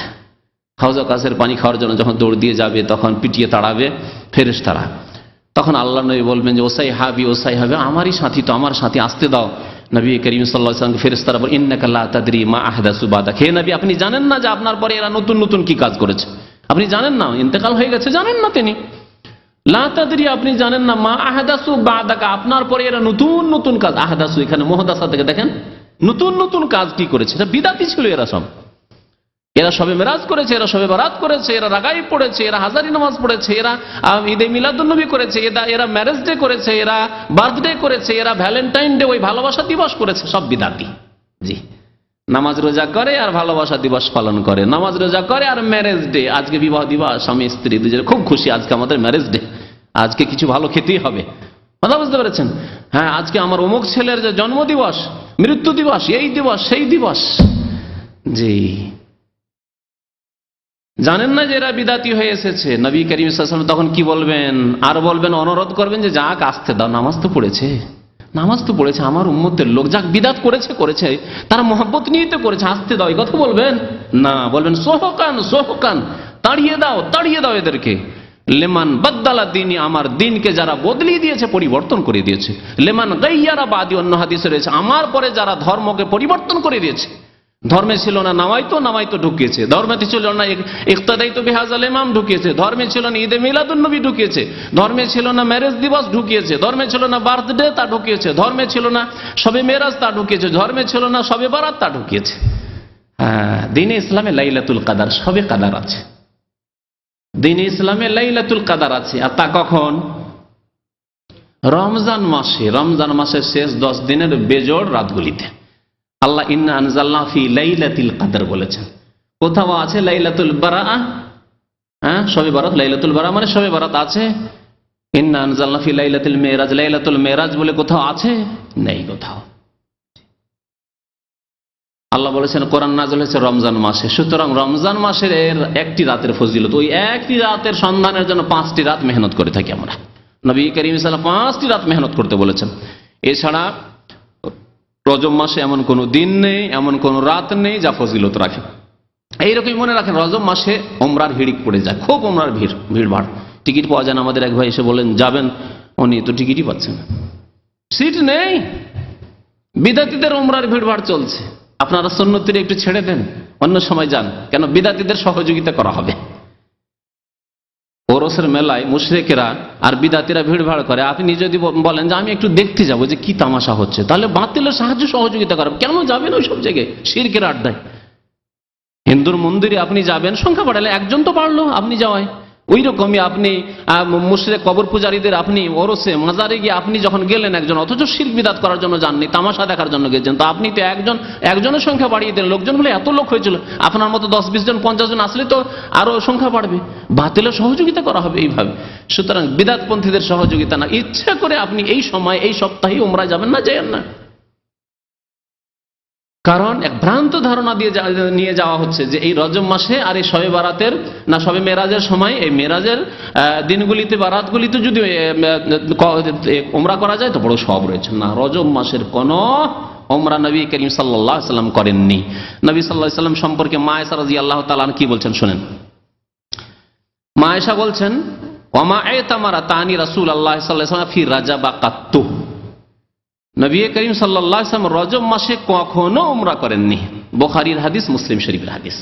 হাউজা কাছের পানি খাওয়ার জন্য যখন দৌড় দিয়ে যাবে, তখন পিটিয়ে তাড়াবে ফেরেশতারা। তখন আল্লাহ নবী বলবেন যে ওসাই হাবি, ওসাই হাবি, আমারই সাথী তো, আমার সাথী, আসতে দাও। নবী করিম সাল্লাল্লাহু আলাইহি ওয়াসাল্লাম ফেরেশতারা বলেন ইন্নাকা লা তাদরি মা আহদাসু বাদাক, হে নবী আপনি জানেন না যে আপনার পরে এরা নতুন নতুন কি কাজ করেছে, আপনি জানেন না, ইন্তেকাল হয়ে গেছে, জানেন না তিনি। লা তাদরি, আপনি জানেন না, মা আহদাসু বাদাক, আপনার পরে এরা নতুন নতুন কাজ। আহদাসু এখানে মুহদাসা থেকে দেখেন, নতুন নতুন কাজ কি করেছে, এটা বিদাতি ছিল এরা সব। এরা সবে মেরাজ করেছে, এরা সবে বারাত করেছে, এরা রাগাই পড়েছে, এরা হাজারি নামাজ পড়েছে, এরা ঈদে মিলাদুন্নবী করেছে, এরা ম্যারেজ ডে করেছে, এরা বার্থডে করেছে, এরা ভ্যালেন্টাইন ডে, ওই ভালোবাসা দিবস করেছে, সব বিদাতি। জি, নামাজ রোজা করে আর ভালোবাসা দিবস পালন করে, নামাজ রোজা করে আর ম্যারেজ ডে, আজকে বিবাহ দিবস, স্বামী স্ত্রী দুজনে খুব খুশি, আজকে আমাদের ম্যারেজ ডে, আজকে কিছু ভালো খেতেই হবে, কথা বুঝতে পেরেছেন? হ্যাঁ, আজকে আমার অমুক ছেলের যে জন্ম দিবস, মৃত্যু দিবস, এই দিবস সেই দিবস। জি, জানেন না যে এরা বিদাতি হয়ে এসেছে। নবী করিম সাল্লাল্লাহু আলাইহি ওয়াসাল্লাম তখন কি বলবেন? আর বলবেন, অনুরোধ করবেন যে যাক আসতে দাও, নামাজ তো পড়েছে, নামাজ তো পড়েছে, আমার উম্মতের লোক, যাক বিদাত করেছে করেছে, তারা মহব্বত নিয়ে তো করেছে, আসতে দাও, এই কথা বলবেন না। বলবেন সোহকান সোহকান, তাড়িয়ে দাও তাড়িয়ে দাও এদেরকে। লেমান বাদ্দালা দিনী, আমার দিনকে যারা বদলিয়ে দিয়েছে, পরিবর্তন করে দিয়েছে। লেমান গাইয়ারা বাদি, অন্য হাদিসে রয়েছে, আমার পরে যারা ধর্মকে পরিবর্তন করে দিয়েছে, ধর্মে ছিল না নামাইতো, নামাইতো ঢুকিয়েছে, ধর্মে ছিল না ইক্তাদাইতো বিহাজাল ইমাম ঢুকিয়েছে, ধর্মে ছিল না ঈদে মিলাদুন্নবী ঢুকিয়েছে, ধর্মে ছিল না ম্যারেজ দিবস ঢুকিয়েছে, ধর্মে ছিল না বার্থডে তা ঢুকিয়েছে, ধর্মে ছিল না সবে মেরাজ তা ঢুকিয়েছে, ধর্মে ছিল না সবে বারাত তা ঢুকিয়েছে। হ্যাঁ, দ্বীনে ইসলামে লাইলাতুল কাদার, সবে কাদার আছে, দ্বীনে ইসলামে লাইলাতুল কাদার আছে। আর তা কখন? রমজান মাসে, রমজান মাসের শেষ 10 দিনের বেজোড় রাতগুলিতে। আল্লাহ ইন্না আনজালনা ফি লাইলাতুল কদর বলেছেন। কোথাও আছে লাইলাতুল বারাআ, হ্যাঁ সবে বারাত, লাইলাতুল বারাআ মানে সবে বারাত আছে। ইন্না আনজালনা ফি লাইলাতুল মেরাজ, লাইলাতুল মেরাজ বলে কোথাও আছে? নেই কোথাও। আল্লাহ বলেছেন কোরআন নাযিল হয়েছে রমজান মাসে, সুতরাং রমজান মাসের একটি রাতের ফজিলত, ওই একটি রাতের সন্ধানের জন্য 5টি রাত মেহনত করে থাকি আমরা। নবী করিম সাল্লাল্লাহু আলাইহি ওয়াসাল্লাম 5টি রাত মেহনত করতে বলেছেন। এছাড়া রজব মাসে এমন কোনো দিন নেই, এমন কোনো রাত নেই যা ফজিলত রাখে। এইরকমই মনে রাখেন, রজব মাসে ওমরার হিড়িক পড়ে যায়, খুব ওমরার ভিড় ভাড়, টিকিট পাওয়া যায় না। আমাদের এক ভাই এসে বলেন যাবেন, উনি তো টিকিটই পাচ্ছেন না, সিট নেই, বিদাতিদের ওমরার ভিড় ভাড় চলছে। আপনারা সুন্নতির একটু ছেড়ে দেন, অন্য সময় যান, কেন বিদাতিদের সহযোগিতা করা হবে। ওরসের মেলায় মুশরিকেরা আর বিদাতিরা ভিড় ভাড় করে, আপনি যদি বলেন যে আমি একটু দেখতে যাবো যে কি তামাশা হচ্ছে, তাহলে বাতিলের সাহায্য সহযোগিতা করেন, কেন যাবেন ওই সব জায়গায় শিরকের আড্ডায়? হিন্দুর মন্দিরে আপনি যাবেন, সংখ্যা বাড়ালে একজন তো বাড়লো আপনি যাওয়ায়। ওই রকমই আপনি মুশরিক কবর পূজারীদের আপনি ওরসে মাজারে গিয়ে আপনি যখন গেলেন একজন, অথচ শিরক বিদাত করার জন্য যাননি, তামাশা দেখার জন্য গেছেন, তো আপনি তো একজনের সংখ্যা বাড়িয়ে দিলেন। লোকজন বলে এত লোক হয়েছিল, আপনার মতো 10-20 জন 50 জন আসলে তো আরো সংখ্যা বাড়বে, বাতিলের সহযোগিতা করা হবে এইভাবে। সুতরাং বিদাতপন্থীদের সহযোগিতা না, ইচ্ছা করে আপনি এই সময় এই সপ্তাহে উমরায় যাবেন না, যাবেন না। কারণ এক ভ্রান্ত ধারণা দিয়ে নিয়ে যাওয়া হচ্ছে যে এই রজব মাসে আর এই শবে বারাতের না শবে মেরাজের সময়, এই মেরাজের দিনগুলিতে বা রাতগুলিতে যদি উমরা করা যায় তো বড় সওয়াব রয়েছে। না, রজব মাসের কোন উমরা নবী করিম সাল্লাল্লাহু আলাইহি ওয়াসাল্লাম করেননি। নবী সাল্লাল্লাহু আলাইহি ওয়াসাল্লাম সম্পর্কে মা আয়েশা রাদিয়াল্লাহু তাআলা কি বলছেন শুনেন। মা আয়েশা বলছেন ওয়ামা আয়তামারা তানি রাসূলুল্লাহ সাল্লাল্লাহু আলাইহি ওয়াসাল্লাম ফি রাজাবা কাত্তু, নবী করিম সাল্লাল্লাহু আলাইহি ওয়াসাল্লাম রজব মাসে কখনো উমরা করেননি। বুখারীর হাদিস, মুসলিম শরীফের হাদিস,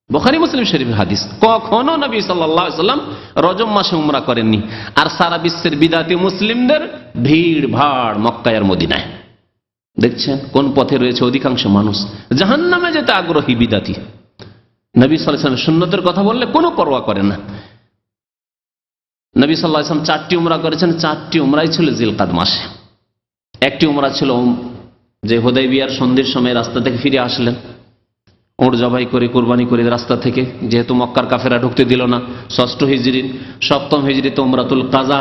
বুখারী মুসলিম শরীফের হাদিস, কখনো নবী সাল্লাল্লাহু আলাইহি ওয়াসাল্লাম রজব মাসে উমরা করেননি। আর সারা বিশ্বের বিদাতি মুসলিমদের ভিড় ভাড় মক্কা আর মদিনায়, দেখছেন কোন পথে রয়েছে অধিকাংশ মানুষ, জাহান্নামে যেতে আগ্রহী বিদাতি। নবী সাল্লাল্লাহু আলাইহি ওয়াসাল্লাম সুন্নতের কথা বললে কোনো পরোয়া করে না। নবী সাল্লাল্লাহু আলাইহি ওয়াসাল্লাম 4টি উমরা করেছেন, 4টি উমরাই ছিল জিলকাদ মাসে। একটি উমরা ছিল যে হুদাইবিয়ার সন্ধির সময় রাস্তা থেকে ফিরে আসলেন, ওঁট জবাই করে কুরবানি করে রাস্তা থেকে, যেহেতু মক্কার কাফেরা ঢুকতে দিল না। 6ষ্ঠ হিজরি, 7ম হিজরিতে উমরাতুল কাজা,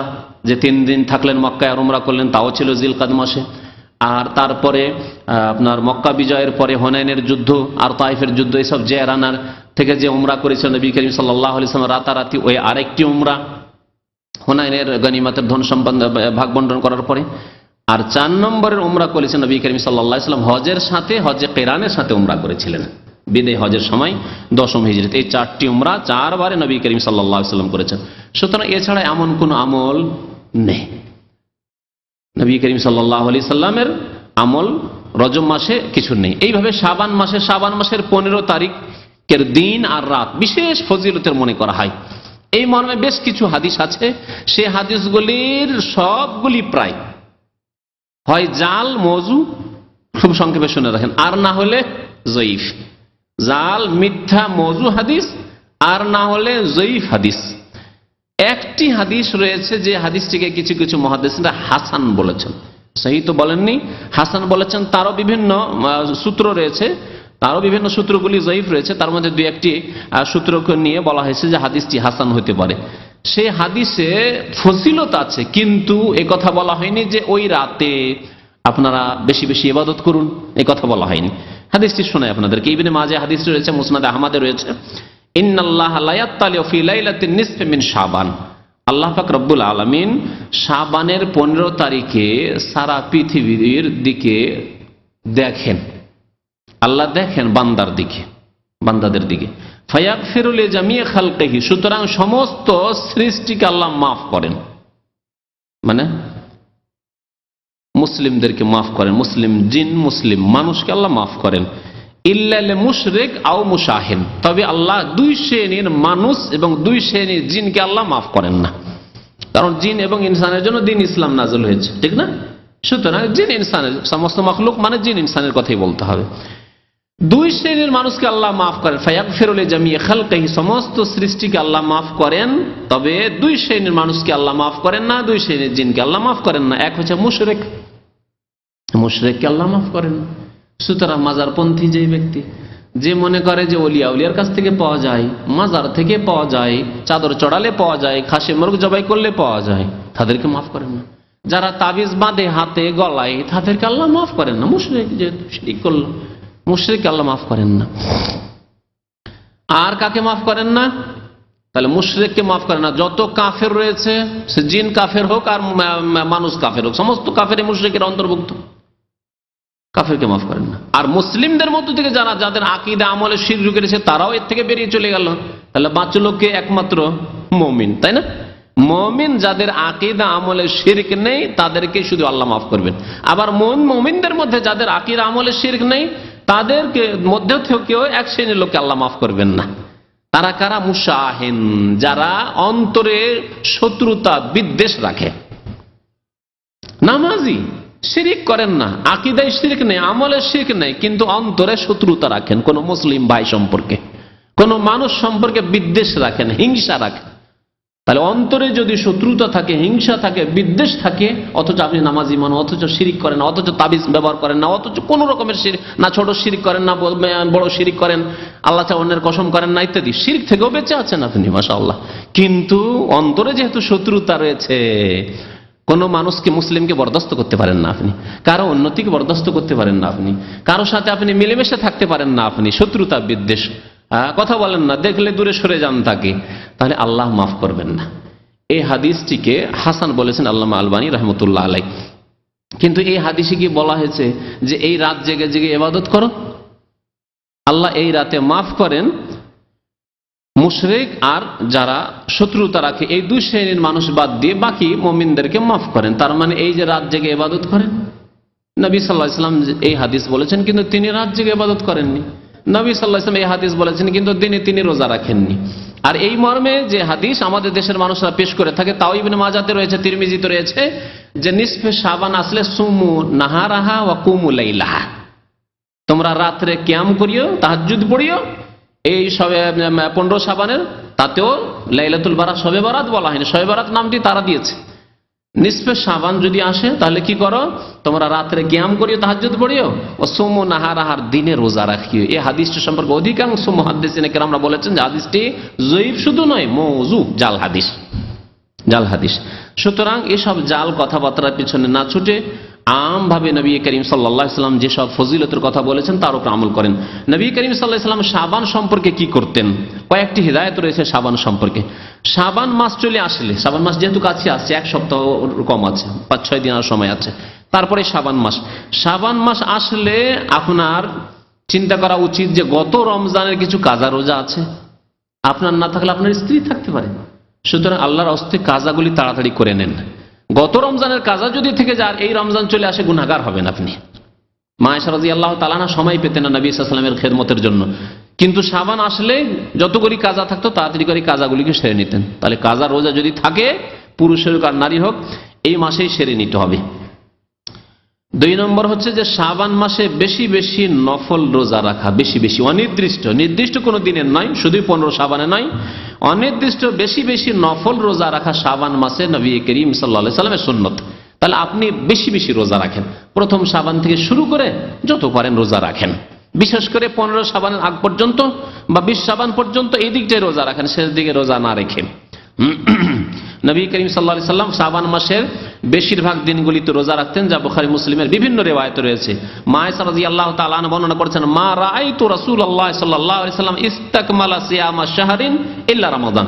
যে 3 দিন থাকলেন মক্কায় আর উমরা করলেন, তাও ছিল জিলকাদ মাসে। আর তারপরে আপনার মক্কা বিজয়ের পরে হুনাইনের যুদ্ধ আর তাইফের যুদ্ধ, এইসব জেরানার থেকে যে উমরা করেছেন নবী করিম সাল্লাল্লাহু আলাইহি ওয়াসাল্লাম রাতারাতি, ওই আরেকটি উমরা হুনাইনের গনিমতের ধন সম্পদ ভাগ বন্টন করার পরে। আর 4 নম্বরের উমরা করেছেন নবী করিম সাল্লাল্লাহু আলাইহি ওয়াসাল্লাম হজের সাথে, হজে কিরানের সাথে উমরা করেছিলেন বিদায় হজের সময় 10ম হিজরিতে। এই 4টি উমরা 4 বারে নবী করিম সাল্লাল্লাহু আলাইহি ওয়াসাল্লাম করেছেন। সুতরাং এছাড়া এমন কোন আমল নেই। নবী করিম সাল্লাল্লাহু আলাইহি সাল্লামের আমল রজব মাসে কিছু নেই। এইভাবে শাবান মাসের 15 তারিখের দিন আর রাত বিশেষ ফজিলতের মনে করা হয়। এই মর্মে বেশ কিছু হাদিস আছে, সে হাদিসগুলির সবগুলি প্রায় হয় জাল মওযু, খুব সংক্ষেপে শুনে রাখেন, আর না হলে জয়ীফ। জাল মিথ্যা মওযু হাদিস, আর না হলে জয়ীফ হাদিস। একটি হাদিস রয়েছে যে হাদিসটিকে কিছু কিছু মুহাদ্দিসরা হাসান বলেছেন, সহিহ তো বলেননি, হাসান বলেছেন। তারও বিভিন্ন সূত্র রয়েছে, তারও বিভিন্ন সূত্রগুলি জয়ীফ রয়েছে। তার মধ্যে 2-1টি সূত্রকে নিয়ে বলা হয়েছে যে হাদিসটি হাসান হতে পারে। সেই হাদিসে ফজিলত আছে, কিন্তু কথা বলা হয়নি যে ওই রাতে আপনারা বেশি বেশি ইবাদত করুন, কথা বলা হয়নি। হাদিসটি শোনায় আপনাদেরকে। ইবনে মাজাহ হাদিস রয়েছে, মুসনাদ আহমদে রয়েছে, ইন্নাল্লাহা লা ইয়াত্তালিউ ফি লাইলাতিন নিসফি মিন শাবান, আল্লাহ পাক রব্বুল আলামিন শাবানের 15 তারিখে সারা পৃথিবীর দিকে দেখেন। আল্লাহ দেখেন বান্দার দিকে, বান্দাদের দিকে। ফায়াগফিরু লিজামিই খালকিহি, সুতরাং সমস্ত সৃষ্টিকে আল্লাহ মাফ করেন, মানে মুসলিমদেরকে মাফ করেন, মুসলিম জিন মুসলিম মানুষকে আল্লাহ মাফ করেন। ইল্লা লিল মুশরিক আও মুশাহিন, তবে আল্লাহ 2 শ্রেণীর মানুষ এবং 2 শ্রেণীর জিনকে আল্লাহ মাফ করেন না। কারণ জিন এবং ইনসানের জন্য দ্বীন ইসলাম নাযিল হয়েছে, ঠিক না? সুতরাং জিন ইনসানের, সমস্ত মাখলুক মানে জিন ইনসানের কথাই বলতে হবে। 2 শ্রেণীর মানুষকে আল্লাহ মাফ করেন। ফায়াগফিরু লিজামিই খালকিহি, সমস্ত সৃষ্টিকে আল্লাহ মাফ করেন, তবে 2 শ্রেণীর মানুষকে আল্লাহ মাফ করেন না, 2 শ্রেণীর জিনকে আল্লাহ মাফ করেন না। এক হচ্ছে মুশরিক, মুশরিককে আল্লাহ মাফ করেন না। সুতরাং মাজারপন্থী যে ব্যক্তি, যে মনে করে যে ওলিয়া উলিয়ার কাছ থেকে পাওয়া যায়, মাজার থেকে পাওয়া যায়, চাদর চড়ালে পাওয়া যায়, খাসি মুরগ জবাই করলে পাওয়া যায়, তাদেরকে মাফ করেন না। যারা তাবিজ বাঁধে হাতে গলায়, তাদেরকে আল্লাহ মাফ করেন না। মুশরিক যেহেতু শিরক করলো, মুশরিককে আল্লাহ মাফ করেন না। আর কাকে মাফ করেন না? তাহলে মুশরিককে মাফ করেন না। যত কাফের রয়েছে, সে জিন কাফের হোক আর মানুষ কাফের হোক, সমস্ত কাফের মুশরিকের অন্তর্ভুক্ত, কাফেরকে মাফ করেন না। আর মুসলিমদের মধ্য থেকে যারা, যাদের আকীদা আমলে শিরক ঢুকেছে, তারাও এর থেকে বেরিয়ে চলে গেল। তাহলে বাঁচলো কে? একমাত্র মুমিন, তাই না? মুমিন যাদের আকীদা আমলে শিরক নেই, তাদেরকে শুধু আল্লাহ মাফ করবেন। আবার মুমিনদের মধ্যে যাদের আকীদা আমলে শিরক নেই, তাদেরকে মধ্যে থেকেও 1 শ্রেণীর লোককে আল্লাহ মাফ করবেন না। তারা কারা? মুশাহিন, যারা অন্তরে শত্রুতা বিদ্বেষ রাখে। নামাজি, শিরিক করেন না, আকীদায় শিরক নেই, আমলে শিরক নেই, কিন্তু অন্তরে শত্রুতা রাখেন কোন মুসলিম ভাই সম্পর্কে, কোন মানুষ সম্পর্কে বিদ্বেষ রাখেন, হিংসা রাখেন। তাহলে অন্তরে যদি শত্রুতা থাকে, হিংসা থাকে, বিদ্বেষ থাকে, অথচ আপনি নামাজি মানুষ, অথচ শিরিক করেন না, অথচ তাবিজ ব্যবহার করেন না, অথচ কোন রকমের শিরক না, ছোট শিরিক করেন না, বড় শিরিক করেন, আল্লাহ ছাড়া অন্যের কসম করেন না, ইত্যাদি, শিরক থেকেও বেঁচে আছেন আপনি, মাশাআল্লাহ। কিন্তু অন্তরে যেহেতু শত্রুতা রয়েছে, কোন মানুষকে, মুসলিমকে বরদাস্ত করতে পারেন না আপনি, কারো উন্নতিকে বরদাস্ত করতে পারেন না আপনি, কারো সাথে আপনি মিলেমিশে থাকতে পারেন না আপনি, শত্রুতা বিদ্বেষ, কথা বলেন না, দেখলে দূরে সরে যান তাকে, তাহলে আল্লাহ মাফ করবেন না। এই হাদিসটিকে হাসান বলেছেন আল্লামা আলবানী রাহমাতুল্লাহ আলাইহি। কিন্তু এই হাদিসে কি বলা হয়েছে যে এই রাত জেগে জেগে ইবাদত করো? আল্লাহ এই রাতে মাফ করেন মুশরিক আর যারা শত্রুতা রাখে, এই 2 শ্রেণীর মানুষ বাদ দিয়ে বাকি মুমিনদেরকে মাফ করেন। তার মানে এই যে রাত জেগে ইবাদত করেন, নবী সাল্লাল্লাহু আলাইহি ওয়াসাল্লাম এই হাদিস বলেছেন, কিন্তু তিনি রাত জেগে ইবাদত করেননি। নবী সাল্লাল্লাহু আলাইহি ওয়াসাল্লাম এই হাদিস বলেছেন, কিন্তু তিনি রোজা রাখেননি। আর এই মর্মে যে হাদিস আমাদের দেশের মানুষরা পেশ করে থাকে, তাও ইবনে মাজাহতে রয়েছে, তিরমিজিতে রয়েছে, যে নিসফে শাবান আসলে সুমু নাহারাহা ওয়া কুমু লাইলাহা, তোমরা রাত্রে কিয়াম করিও, তাহাজ্জুদ পড়িও। এই সবে 15 শাবানের, তাতেও লাইলাতুল বারাত, শবে বারাত বলা হয়নি, শবে বারাত নামটি তারা দিয়েছে। নিসফে শাবান যদি আসে তাহলে কি করো, তোমরা রাত্রে কিয়াম করিও, তাহাজ্জুদ পড়িও, ও সুমু নাহারাহার, দিনে রোজা রাখিও। এই হাদিসটি সম্পর্কে অধিকাংশ মুহাদ্দিসিনে কেরামরা বলেছেন যে হাদিসটি যঈফ শুধু নয়, মওযু, জাল হাদিস, জাল হাদিস। সুতরাং এসব জাল কথাবার্তার পিছনে না ছুটে আমভাবে নবী করিম সাল্লাল্লাহু আলাইহি ওয়াসাল্লাম যেসব ফজিলতের কথা বলেছেন তার উপর আমল করেন। নবী করিম সাল্লাল্লাহু আলাইহি ওয়াসাল্লাম শাবান সম্পর্কে কি করতেন, কয়েকটি হিদায়াত রয়েছে শাবান সম্পর্কে। শাবান মাস চলে আসলে, শাবান মাস যেহেতু কাছে আসছে, 1 সপ্তাহ কম আছে, 5-6 দিন আর সময় আছে, তারপরে শাবান মাস। শাবান মাস আসলে আপনার চিন্তা করা উচিত যে গত রমজানের কিছু কাজা রোজা আছে, আপনার না থাকলে আপনার স্ত্রী থাকতে পারে, সুতরাং আল্লাহর হস্তে কাজাগুলি তাড়াতাড়ি করে নেন। গত রমজানের কাজা যদি থেকে যায়, এই রমজান চলে আসে, গুনাহগার হবেন আপনি। মা আয়েশা রাদিয়াল্লাহু তাআলা আনহা সময় পেতেন না নবী সাল্লাল্লাহু আলাইহি ওয়াসাল্লামের খেদমতের জন্য, কিন্তু শাবান আসলে যতগুলি কাজা থাকতো তাড়াতাড়ি করে কাজাগুলিকে সেরে নিতেন। তাহলে কাজা রোজা যদি থাকে, পুরুষের হোক আর নারী হোক, এই মাসেই সেরে নিতে হবে। 2 নম্বর হচ্ছে যে শাবান মাসে বেশি বেশি নফল রোজা রাখা, বেশি বেশি, অনির্দিষ্ট, নির্দিষ্ট কোনো দিনের নয়, শুধুই 15 শাবানে নয়, অনির্দিষ্ট বেশি বেশি নফল রোজা রাখা শাবান মাসে নবী করিম সাল্লাল্লাহু আলাইহি ওয়াসাল্লামের সুন্নত। তাহলে আপনি বেশি বেশি রোজা রাখেন, প্রথম শাবান থেকে শুরু করে যত পারেন রোজা রাখেন, বিশেষ করে 15 শাবানের আগ পর্যন্ত বা 20 শাবান পর্যন্ত এই দিকটাই রোজা রাখেন, শেষ দিকে রোজা না রেখে। নবী করিম সাল্লাল্লাহু আলাইহি ওয়াসাল্লাম শাবান মাসের বেশিরভাগ দিনগুলিতে রোজা রাখতেন, যা বুখারী মুসলিমের বিভিন্ন রিওয়ায়াতে রয়েছে। মা আয়েশা রাদিয়াল্লাহু তাআলা আনহা বর্ণনা করেছেন, মা রাআইতু রাসূলুল্লাহ সাল্লাল্লাহু আলাইহি ওয়াসাল্লাম ইসতাকমালা সিয়ামা শাহরিন ইল্লা রমাদান।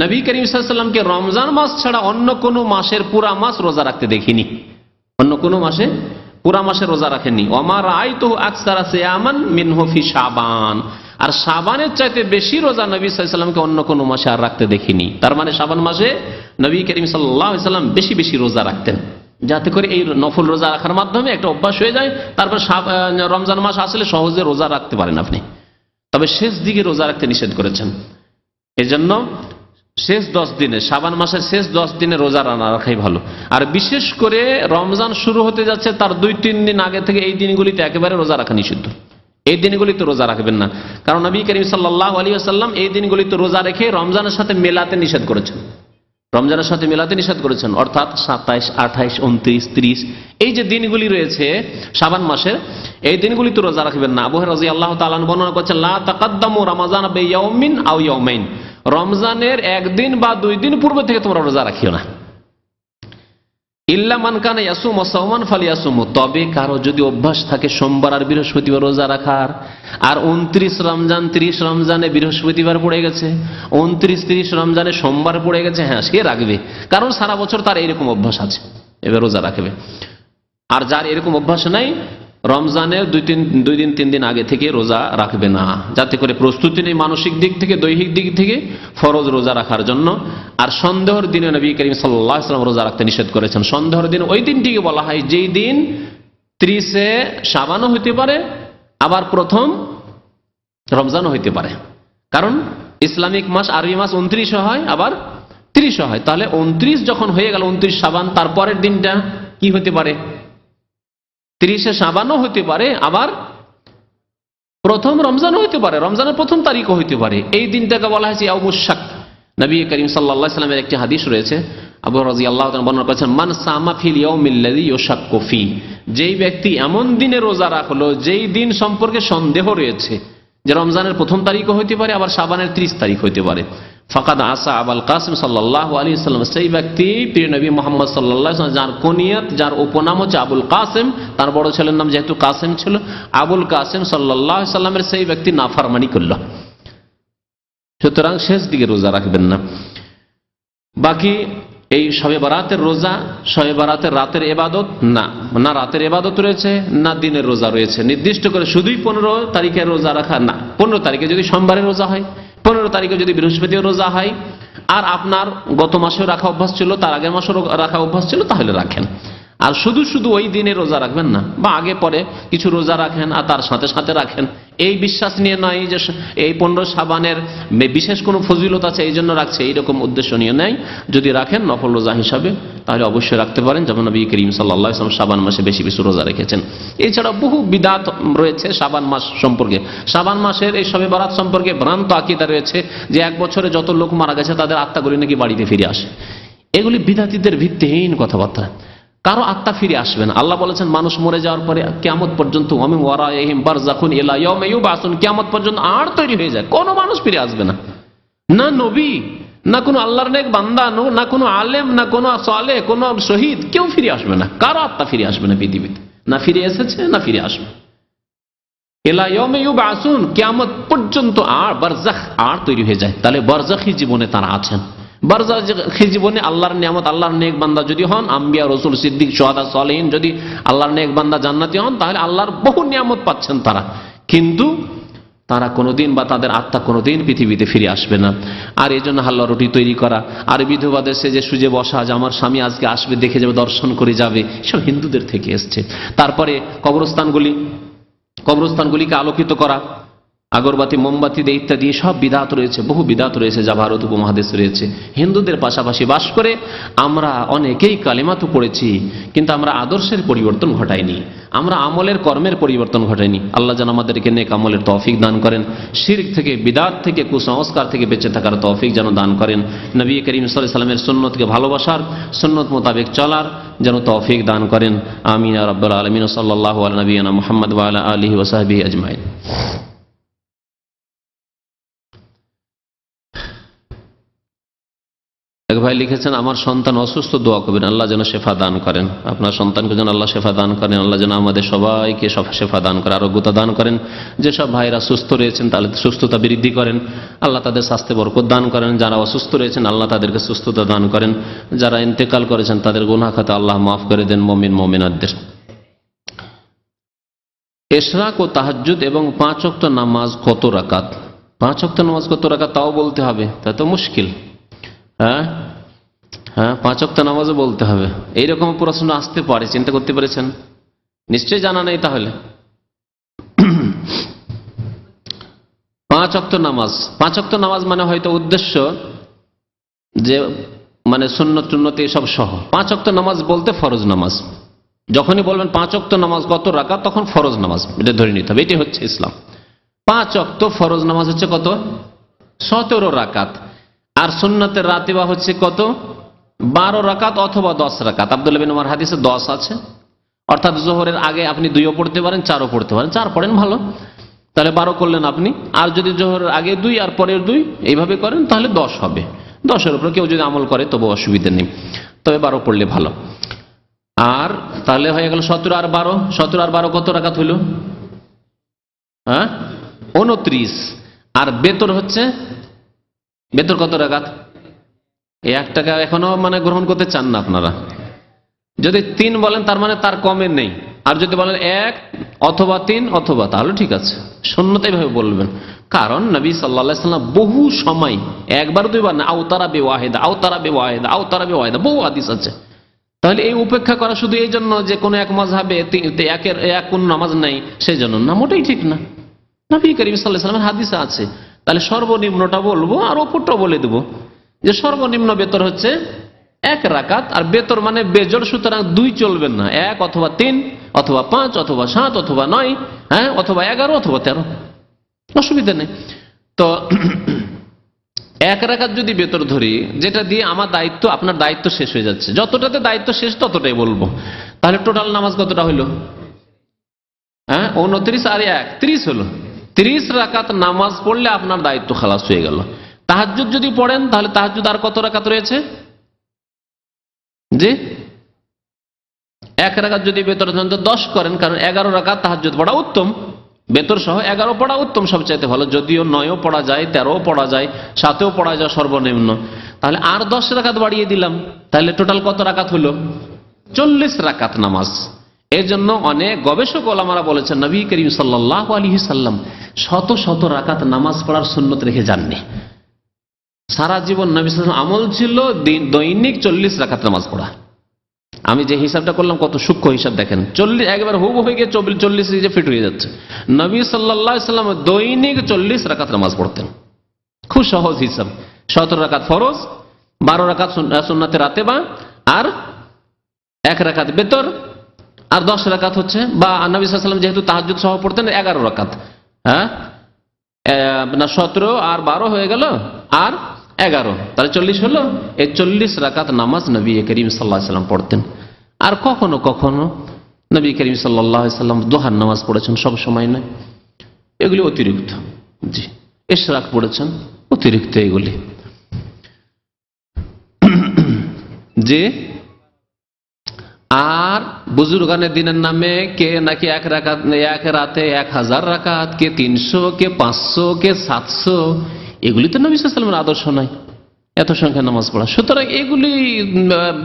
নবী করিম সাল্লাল্লাহু আলাইহি ওয়াসাল্লামকে রমজান মাস ছাড়া অন্য কোনো মাসের পুরা মাস রোজা রাখতে দেখিনি, অন্য কোনো মাসে পুরা মাসে রোজা রাখেননি। ওয়া মা রাআইতু আকসারা সিয়ামান মিনহু ফি শাবান, আর শাবানের চাইতে বেশি রোজা নবী সাল্লাল্লাহু আলাইহি ওয়াসাল্লামকে অন্য কোনো মাসে আর রাখতে দেখিনি। তার মানে শাবান মাসে নবী করিম সাল্লাল্লাহু আলাইহি ওয়াসাল্লাম বেশি বেশি রোজা রাখতেন, যাতে করে এই নফল রোজা রাখার মাধ্যমে একটা অভ্যাস হয়ে যায়। তারপর রমজান মাস আসলে সহজে রোজা রাখতে পারেন আপনি। তবে শেষ দিকে রোজা রাখতে নিষেধ করেছেন, এজন্য শেষ 10 দিনে, শাবান মাসের শেষ 10 দিনে রোজা না রাখাই ভালো। আর বিশেষ করে রমজান শুরু হতে যাচ্ছে তার 2-3 দিন আগে থেকে এই দিনগুলিতে একেবারে রোজা রাখা নিষিদ্ধ। এই দিনগুলিতে রোজা রাখবেন না, কারণ নবী করিম সাল্লাল্লাহু আলাইহি ওয়াসাল্লাম এই দিনগুলিতে রোজা রেখে রমজানের সাথে মেলাতে নিষেধ করেছেন, রমজানের সাথে মেলাতে নিষেধ করেছেন। অর্থাৎ 27, 28, 29, 30 এই যে দিনগুলি রয়েছে শাবান মাসের, এই দিনগুলিতে রোজা রাখবেন না। আবু হুরায়রা রাদিয়াল্লাহু তাআলা বর্ণনা করছেন, লা তাকাদ্দামু রমাযান বিয়াউমিন আও ইয়াউমাইন, রমজানের 1 দিন বা 2 দিন পূর্বে থেকে তোমরা রোজা রাখিও না। ইল্লা মান কানা ইয়াসুমু সাওমান ফালিয়াসুমু, তবে কারো যদি অভ্যাস থাকে সোমবার আর বৃহস্পতিবার রোজা রাখার, আর 29 রমজান 30 রমজানে বৃহস্পতিবার পড়ে গেছে, 29-30 রমজানে সোমবার পড়ে গেছে, হ্যাঁ সে রাখবে, কারণ সারা বছর তার এরকম অভ্যাস আছে, এবার রোজা রাখবে। আর যার এরকম অভ্যাস নাই, রমজানের 2-3 দিন আগে থেকে রোজা রাখবে না, যাতে করে প্রস্তুতি নেই মানসিক দিক থেকে, দৈহিক দিক থেকে ফরজ রোজা রাখার জন্য। আর সন্দেহের দিনে নবী করিম সাল্লাল্লাহু আলাইহি ওয়াসাল্লাম রোজা রাখতে নিষেধ করেছেন। সন্দেহের দিন ওই দিনটিকে বলা হয় যেই দিন 30-এ শাবানও হইতে পারে, আবার প্রথম রমজানও হইতে পারে, কারণ ইসলামিক মাস আরবি মাস 29 হয়, আবার 30 হয়। তাহলে 29 যখন হয়ে গেল, 29 শাবান, তারপরের দিনটা কি হতে পারে, 30-এ শাবানও হতে পারে, আবার প্রথম রমজানও হতে পারে, রমজানের প্রথম তারিখও হতে পারে। এই দিনটাকে বলা হয়েছে ইয়াউমুশ শাক। নবী করিম সাল্লাল্লাহু আলাইহি ওয়াসাল্লামের একটি হাদিস রয়েছে, আবু হুরায়রা রাদিয়াল্লাহু তাআলা বর্ণনা করেছেন, মান সামা ফিল ইয়াউমিল্লাযী ইউশাক্কু ফি, যেই ব্যক্তি এমন দিনে রোজা রাখলো যেই দিন সম্পর্কে সন্দেহ রয়েছে, যে রমজানের প্রথম তারিখও হতে পারে, আবার শাবানের 30 তারিখ হতে পারে, ফাকাদ আসা আবুল কাসিম সাল্লাল্লাহু আলাইহি ওয়াসাল্লাম, সেই ব্যক্তি প্রিয় নবী মুহাম্মদ সাল্লাল্লাহু আলাইহি ওয়াসাল্লাম যার কুনিয়াত, যার উপনাম হচ্ছে আবুল কাসিম, তার বড় ছেলের নাম যেহেতু কাসিম ছিল, আবুল কাসিম সাল্লাল্লাহু আলাইহি ওয়াসাল্লামের সেই ব্যক্তি নাফরমানি করল। সুতরাং শেষ দিকে রোজা রাখবেন না। বাকি এই শবে বারাতের রোজা, শবে বারাতের রাতের ইবাদত না, না রাতের ইবাদত রয়েছে না দিনের রোজা রয়েছে, নির্দিষ্ট করে শুধুই 15 তারিখের রোজা রাখা না। 15 তারিখে যদি সোমবারের রোজা হয়, 15 তারিখে যদি বৃহস্পতিবার রোজা হয়, আর আপনার গত মাসেও রাখা অভ্যাস ছিল, তার আগের মাসেও রাখা অভ্যাস ছিল, তাহলে রাখেন। আর শুধু শুধু ওই দিনে রোজা রাখবেন না, বা আগে পরে কিছু রোজা রাখেন আর তার সাথে সাথে রাখেন, এই বিশ্বাস নিয়ে নয় যে এই 15 শাবানের বিশেষ কোনো ফজিলত আছে এই জন্য রাখছে, এইরকম উদ্দেশ্য নিয়ে নেয়। যদি রাখেন নফল রোজা হিসাবে তাহলে অবশ্যই রাখতে পারেন, যেমন নবী করিম সাল্লাল্লাহু আলাইহি ওয়াসাল্লাম শাবান মাসে বেশি বেশি রোজা রেখেছেন। এছাড়া বহু বিদআত রয়েছে শাবান মাস সম্পর্কে। শাবান মাসের এই শবে বরাত সম্পর্কে ভ্রান্ত আকীদা রয়েছে যে এক বছরে যত লোক মারা গেছে তাদের আত্মাগুলি নাকি বাড়িতে ফিরে আসে। এগুলি বিদআতীদের ভিত্তিহীন কথাবার্তা। কারো আত্মা ফিরে আসবে না। আল্লাহ বলেছেন মানুষ মরে যাওয়ার পরে কিয়ামত পর্যন্ত ওয়ামিন ওয়ারাইহিম বারযাখুন ইলা ইয়াউমি ইউবআসুন, কিয়ামত পর্যন্ত আর তৈরি হয়ে যায়, কোনো মানুষ ফিরে আসবে না, না নবী, না কোনো আল্লাহর নেক বান্দা, না কোনো আলেম, না কোনো সালেহ, কোনো শহীদ, কেউ ফিরে আসবে না। কারো আত্মা ফিরে আসবে না পৃথিবীতে, না ফিরে এসেছে না ফিরে আসবে। ইলা ইয়াউমি ইউবআসুন, কিয়ামত পর্যন্ত আর বারযাখ আর তৈরি হয়ে যায়। তাহলে বারযাখী জীবনে তারা আছেন। বারযাখী জীবনে আল্লাহর নিয়ামত, আল্লাহর নেক বান্দা যদি হন, আম্বিয়া রাসূল সিদ্দিক শুহাদা সালেহিন যদি আল্লাহর নেক বান্দা জান্নাতি হন, তাহলে আল্লাহর বহু নিয়ামত পাচ্ছেন তারা। কিন্তু তারা কোনোদিন বা তাদের আত্মা কোনোদিন পৃথিবীতে ফিরে আসবে না। আর এই জন্য হাল্লা রুটি তৈরি করা, আর বিধবাদের সেজে সুজে বসা, যে আমার স্বামী আজকে আসবে, দেখে যাবে, দর্শন করে যাবে, সব হিন্দুদের থেকে এসছে। তারপরে কবরস্থানগুলিকে আলোকিত করা, আগরবাতি মোমবাতি দিয়ে ইত্যাদি সব বিদআত রয়েছে, বহু বিদআত রয়েছে যা ভারত উপমহাদেশে রয়েছে। হিন্দুদের পাশাপাশি বাস করে আমরা অনেকেই কালেমা তো পড়েছি, কিন্তু আমরা আদর্শের পরিবর্তন ঘটাইনি, আমরা আমলের কর্মের পরিবর্তন ঘটাইনি। আল্লাহ যেন আমাদেরকে নেক আমলের তৌফিক দান করেন, শিরক থেকে, বিদআত থেকে, কুসংস্কার থেকে বেঁচে থাকার তৌফিক যেন দান করেন, নবী করিম সাল্লাল্লাহু আলাইহি ওয়াসাল্লামের সুন্নতকে ভালোবাসার, সুন্নত মোতাবেক চলার যেন তৌফিক দান করেন। আমিন ইয়া রাব্বাল আলামিন। সাল্লাল্লাহু আলা নবিয়িনা মুহাম্মদ ওয়া আলা আলিহি ওয়া সাহবিহি আজমাইন। এক ভাই লিখেছেন, আমার সন্তান অসুস্থ, দোয়া করবেন আল্লাহ যেন শেফা দান করেন। আপনার সন্তানকে যেন আল্লাহ শেফা দান করেন, আল্লাহ যেন আমাদের সবাইকে শেফা দান করেন, আরোগ্যতা দান করেন। যেসব ভাইরা সুস্থ রয়েছেন তাহলে সুস্থতা বৃদ্ধি করেন, আল্লাহ তাদের স্বাস্থ্যে বরকত দান করেন। যারা অসুস্থ রয়েছেন আল্লাহ তাদেরকে সুস্থতা দান করেন। যারা ইন্তেকাল করেছেন তাদের গুনাহ খাতা আল্লাহ মাফ করে দেন মুমিন মুমিনাতদের। ইশরাক ও তাহাজ্জুদ এবং 5 ওয়াক্ত নামাজ কত রাকাত? 5 ওয়াক্ত নামাজ কত রাকাত তাও বলতে হবে, তা তো মুশকিল। হ্যাঁ, 5 ওয়াক্ত নামাজও বলতে হবে, এইরকম প্রশ্ন আসতে পারে, চিন্তা করতে পেরেছেন? নিশ্চয়ই জানা নেই তাহলে। 5 ওয়াক্ত নামাজ মানে হয়তো উদ্দেশ্য যে মানে সুন্নত টুন্নত এসব সহ। 5 ওয়াক্ত নামাজ বলতে ফরজ নামাজ। যখনই বলবেন 5 ওয়াক্ত নামাজ কত রাকাত, তখন ফরজ নামাজ এটা ধরে নিতে হবে, এটি হচ্ছে ইসলাম। 5 ওয়াক্ত ফরজ নামাজ হচ্ছে কত? 17 রাকাত। আর সুন্নতের রাতিবা হচ্ছে কত? 12 রাকাত অথবা 10 রাকাত। আব্দুল্লাহ বিন উমর হাদিসে 10 আছে, অর্থাৎ জোহরের আগে আপনি 2ও পড়তে পারেন, 4ও পড়তে পারেন। 4 পড়েন ভালো, তাহলে 12 করলেন আপনি। আর যদি জোহরের আগে 2 আর পরের 2 এইভাবে করেন তাহলে 10 হবে। 10-এর উপরে কেউ যদি আমল করে তবু অসুবিধা নেই, তবে 12 পড়লে ভালো। আর তাহলে হয়ে গেল 17 আর 12। 17 আর 12 কত রাকাত হইল? 29। আর বেতর হচ্ছে, বেতর কত রাকাত? 1 টাকা এখনো মানে গ্রহণ করতে চান না আপনারা। যদি 3 বলেন তার মানে তার কমে নেই, আর যদি বলেন 1 অথবা 3 অথবা, তাহলে ঠিক আছে, সুন্নতে এইভাবে বলবেন। কারণ নবী সাল্লাল্লাহু আলাইহি ওয়াসাল্লাম বহু সময়, একবার 2 বার না, আওতারা বিওয়াহিদা, আওতারা বিওয়াহিদা, আওতারা বিওয়াহিদা, বহু হাদিস আছে। তাহলে এই উপেক্ষা করা শুধু এই জন্য যে কোনো এক মাযহাবে এক কোন নামাজ নাই সেই জন্য না, মোটেই ঠিক না। নবী করিম সাল্লাল্লাহু আলাইহি ওয়াসাল্লামের হাদিসে আছে। তাহলে সর্বনিম্নটা বলবো আর ওপরটা বলে দেবো যে সর্বনিম্ন বেতর হচ্ছে 1 রাকাত। আর বেতর মানে বেজোড়, সুতরাং 2 চলবেন না, 1 অথবা 3 অথবা 5 অথবা 7 অথবা 9, অথবা 11 অথবা 13, অসুবিধা নেই। তো 1 রাকাত যদি বেতর ধরি, যেটা দিয়ে আমার দায়িত্ব, আপনার দায়িত্ব শেষ হয়ে যাচ্ছে, যতটাতে দায়িত্ব শেষ ততটাই বলবো। তাহলে টোটাল নামাজ কতটা হইলো? 29 আর 1 30 হলো। 30 রাকাত নামাজ পড়লে আপনার দায়িত্ব খালাস হয়ে গেল। তাহাজ্জুদ যদি পড়েন তাহলে তাহাজ্জুদ আর কত রাকাত রয়েছে? জি, 1 রাকাত যদি বেতর 10 করেন, কারণ 11 রাকাত তাহাজ্জুদ পড়া উত্তম, বেতর সহ 11 পড়া উত্তম, সবচাইতে ভালো। যদিও 9ও পড়া যায়, 13ও পড়া যায়, 7ও পড়া যায় সর্বনিম্ন। তাহলে আর 10 রাকাত বাড়িয়ে দিলাম, তাহলে টোটাল কত রাকাত হলো? 40 রাকাত নামাজ। এই জন্য অনেক গবেষক ওলামারা বলেছেন নবী করিম সাল্লাল্লাহু আলাইহি সাল্লাম শত শত রাকাত নামাজ পড়ার সুন্নত রেখে যাননি। সারা জীবন নবী সাল্লাল্লাহু আলাইহি ওয়াসাল্লাম আমল ছিল দৈনিক 40 রাকাত নামাজ পড়া। আমি যে হিসাবটা করলাম কত সূক্ষ্ম হিসাব দেখেন, 40 একবার হুব হয়ে গিয়ে 40 যে ফিট হয়ে যাচ্ছে। নবী সাল্লাল্লাহু আলাইহি সাল্লাম দৈনিক 40 রাকাত নামাজ পড়তেন। খুব সহজ হিসাব, 17 রাকাত ফরজ, 12 রাকাত সুন্নাতে রাতেবা, আর 1 রাকাত বেতর, আর 10 রাকাত হচ্ছে, বা নবী সাল্লাল্লাহু আলাইহি সাল্লাম যেহেতু তাহাজ্জুদ সহ পড়তেন 11 রাকাত, হ্যাঁ না 17 আর 12 হয়ে গেল, আর 11, তাহলে 40 হলো। এই 40 রাকাত নামাজ নবী করিম সাল্লাল্লাহু আলাইহি সাল্লাম পড়তেন। আর কখনো কখনো নবী করিম সাল্লাল্লাহু আলাইহি সাল্লাম দুহার নামাজ পড়েছেন, সব সময় নয়, এগুলি অতিরিক্ত। জি, ইশরাক পড়েছেন, অতিরিক্ত এগুলি। যে আর বুজুর্গানের দিনের নামে কে নাকি 1 রাকাত, 1 রাতে 1000 রাকাত, কে 300, কে 500, কে 700, এগুলি তো নবী সাল্লাল্লাহু আলাইহি ওয়াসাল্লামের আদর্শ নয়, এত সংখ্যা নামাজ পড়া। সুতরাং এগুলি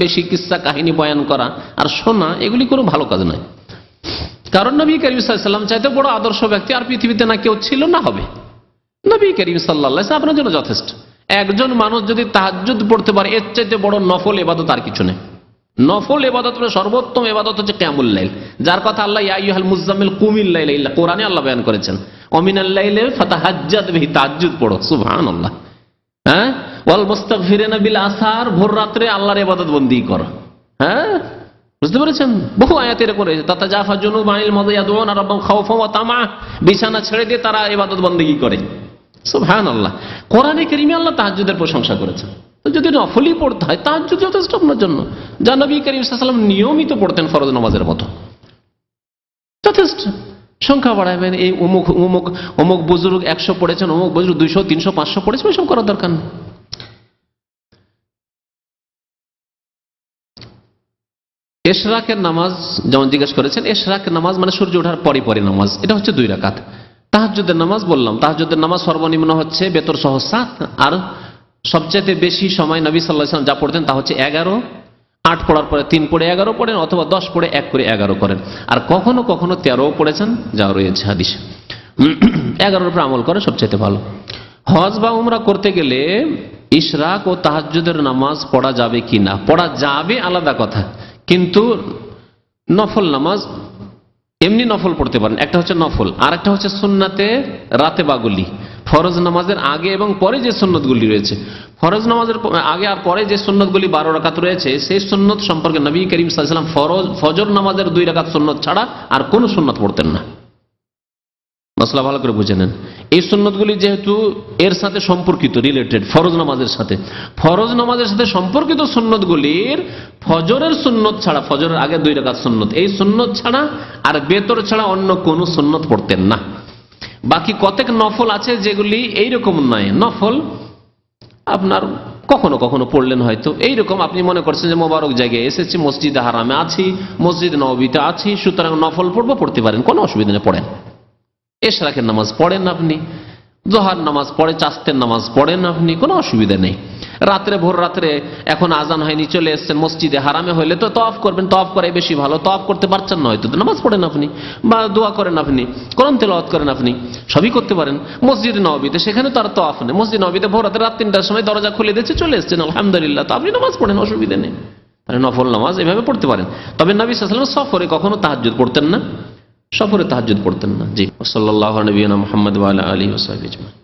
বেশি কিসসা কাহিনী বয়ান করা আর শোনা, এগুলি কোনো ভালো কাজ নয়। কারণ নবী করিম সাল্লাল্লাহু আলাইহি ওয়াসাল্লাম চাইতে বড় আদর্শ ব্যক্তি আর পৃথিবীতে না কেউ ছিল না হবে। নবী করিম সাল্লাল্লাহু আলাইহি ওয়াসাল্লাম আপনার জন্য যথেষ্ট। একজন মানুষ যদি তাহাজ্জুদ পড়তে পারে, এর চাইতে বড় নফল ইবাদত আর কিছু নেই। নফল ইবাদত সর্বোত্তম ইবাদত হচ্ছে কিয়ামুল লাইল, যার কথা আল্লাহ ইয়া আইয়ুহাল মুযাম্মিল কুমিল লাইলা ইল্লা, কোরআনে আল্লাহ বয়ান করেছেন ওমিনাল লাইলি ফাতাহাজ্জাদ বিহি, তাহাজ্জুদ পড়ো, সুবহানাল্লাহ। হ্যাঁ, ওয়াল মুস্তাগফিরিনা বিল আসার, ভোর রাত্রে আল্লাহর ইবাদত বন্দেগী করো। হ্যাঁ, বুঝতে পেরেছেন? বহু আয়াতে এরকম রয়েছে, তাতাজাফা জুনুবুহুম আনিল মাদাজি ইয়াদউনা রাব্বাহুম খাওফান ওয়া তামআ, বিছানা ছেড়ে দিয়ে তারা ইবাদত বন্দেগী করে। সুবহানাল্লাহ। কোরআনে কারীমে আল্লাহ তাহাজ্জুদের প্রশংসা করেছেন। যদি নফলই পড়তে হয়, তাহাজ্জুদ যথেষ্ট আপনার জন্য, যা নবী করিম সাল্লাল্লাহু আলাইহি ওয়াসাল্লাম নিয়মিত পড়তেন ফরজ নামাজের মতো, যথেষ্ট। সংখ্যা বাড়াবেন, এই অমুক অমুক অমুক বুজুর্গ 100 পড়েছেন, অমুক বুজুর্গ 200, 300, 500 পড়েছেন, এসব করার দরকার নেই। ইশরাকের নামাজ যেমন জিজ্ঞেস করেছেন, ইশরাকের নামাজ মানে সূর্য ওঠার পরে পরে নামাজ, এটা হচ্ছে 2 রাকাত। তাহাজ্জুদের নামাজ বললাম, তাহাজ্জুদের নামাজ সর্বনিম্ন হচ্ছে বেতর সহ 7, আর সবচেয়ে বেশি সময় নবী সাল্লাল্লাহু আলাইহি ওয়াসাল্লাম যা পড়তেন তা হচ্ছে 11। 8 পড়ার পরে 3 পড়ে 11 পড়েন, অথবা 10 পড়ে 1 করে 11 করেন। আর কখনো কখনো 13 পড়েছেন, যা রয়েছে হাদিসে। 11-এর উপর আমল করে সবচেয়ে ভালো। হজ বা উমরা করতে গেলে ইশরাক ও তাহাজ্জুদের নামাজ পড়া যাবে কি না, পড়া যাবে আলাদা কথা, কিন্তু নফল নামাজ এমনি নফল পড়তে পারেন, একটা হচ্ছে নফল, আর একটা হচ্ছে সুন্নাতে রাতে বাগুলি। ফরজ নামাজের আগে এবং পরে যে সুন্নতগুলি রয়েছে, ফরজ নামাজের আগে আর পরে যে সুন্নতগুলি 12 রাকাত রয়েছে, সেই সুন্নত সম্পর্কে নবী করিম সাল্লাল্লাহু আলাইহি ওয়াসাল্লাম ফজর নামাজের 2 রাকাত সুন্নত ছাড়া আর কোনো সুন্নত পড়তেন না। মশলা ভালো করে বুঝে নেন। এই সুন্নতগুলি যেহেতু এর সাথে সম্পর্কিত, রিলেটেড ফরজ নামাজের সাথে, ফরজ নামাজের সাথে সম্পর্কিত সুন্নতগুলির ফজরের সুন্নত ছাড়া, ফজরের আগে 2 রাকাত সুন্নত, এই সুন্নত ছাড়া আর বেতর ছাড়া অন্য কোনো সুন্নত পড়তেন না। বাকি কতক নফল আছে যেগুলি এইরকম নয়, নফল আপনার কখনো কখনো পড়লেন হয়তো, এইরকম আপনি মনে করছেন যে মোবারক জায়গায় এসেছি, মসজিদে হারামে আছি, মসজিদ নববীতে আছি, সুতরাং নফল পড়বো, পড়তে পারেন, কোনো অসুবিধা নেই, পড়েন। ইশরাকের নামাজ পড়েন আপনি, জোহর নামাজ পড়ে, চাস্তের নামাজ পড়েন আপনি, কোনো অসুবিধা নেই। রাত্রে ভোর রাত্রে এখন আজান হয়নি, চলে এসছেন মসজিদে হারামে, হইলে তো তওয়াফ করবেন, তওয়াফ করে বেশি ভালো। তওয়াফ করতে পারছেন না হয়তো, নামাজ পড়েন আপনি, বা দোয়া করেন আপনি, কোরআন তেলাওয়াত করেন আপনি, সবই করতে পারেন। মসজিদ নববীতে, সেখানে তো আর তওয়াফ নেই, মসজিদ নববীতে ভোর রাতে রাত 3টার সময় দরজা খুলে দিয়েছে, চলে এসছেন, আলহামদুলিল্লাহ, তো আপনি নামাজ পড়েন, অসুবিধা নেই। তাহলে নফল নামাজ এভাবে পড়তে পারেন। তবে নবী সাল্লাল্লাহু আলাইহি ওয়াসাল্লাম সফরে কখনো তাহাজ্জুদ পড়তেন না, সফরে তাহাজ্জুদ পড়তেন না। জি, সাল্লাল্লাহু আলাইহি ওয়া সাল্লাম মুহাম্মদ ওয়া আলা আলিহি ওয়া সাহবিহি আজমাইন।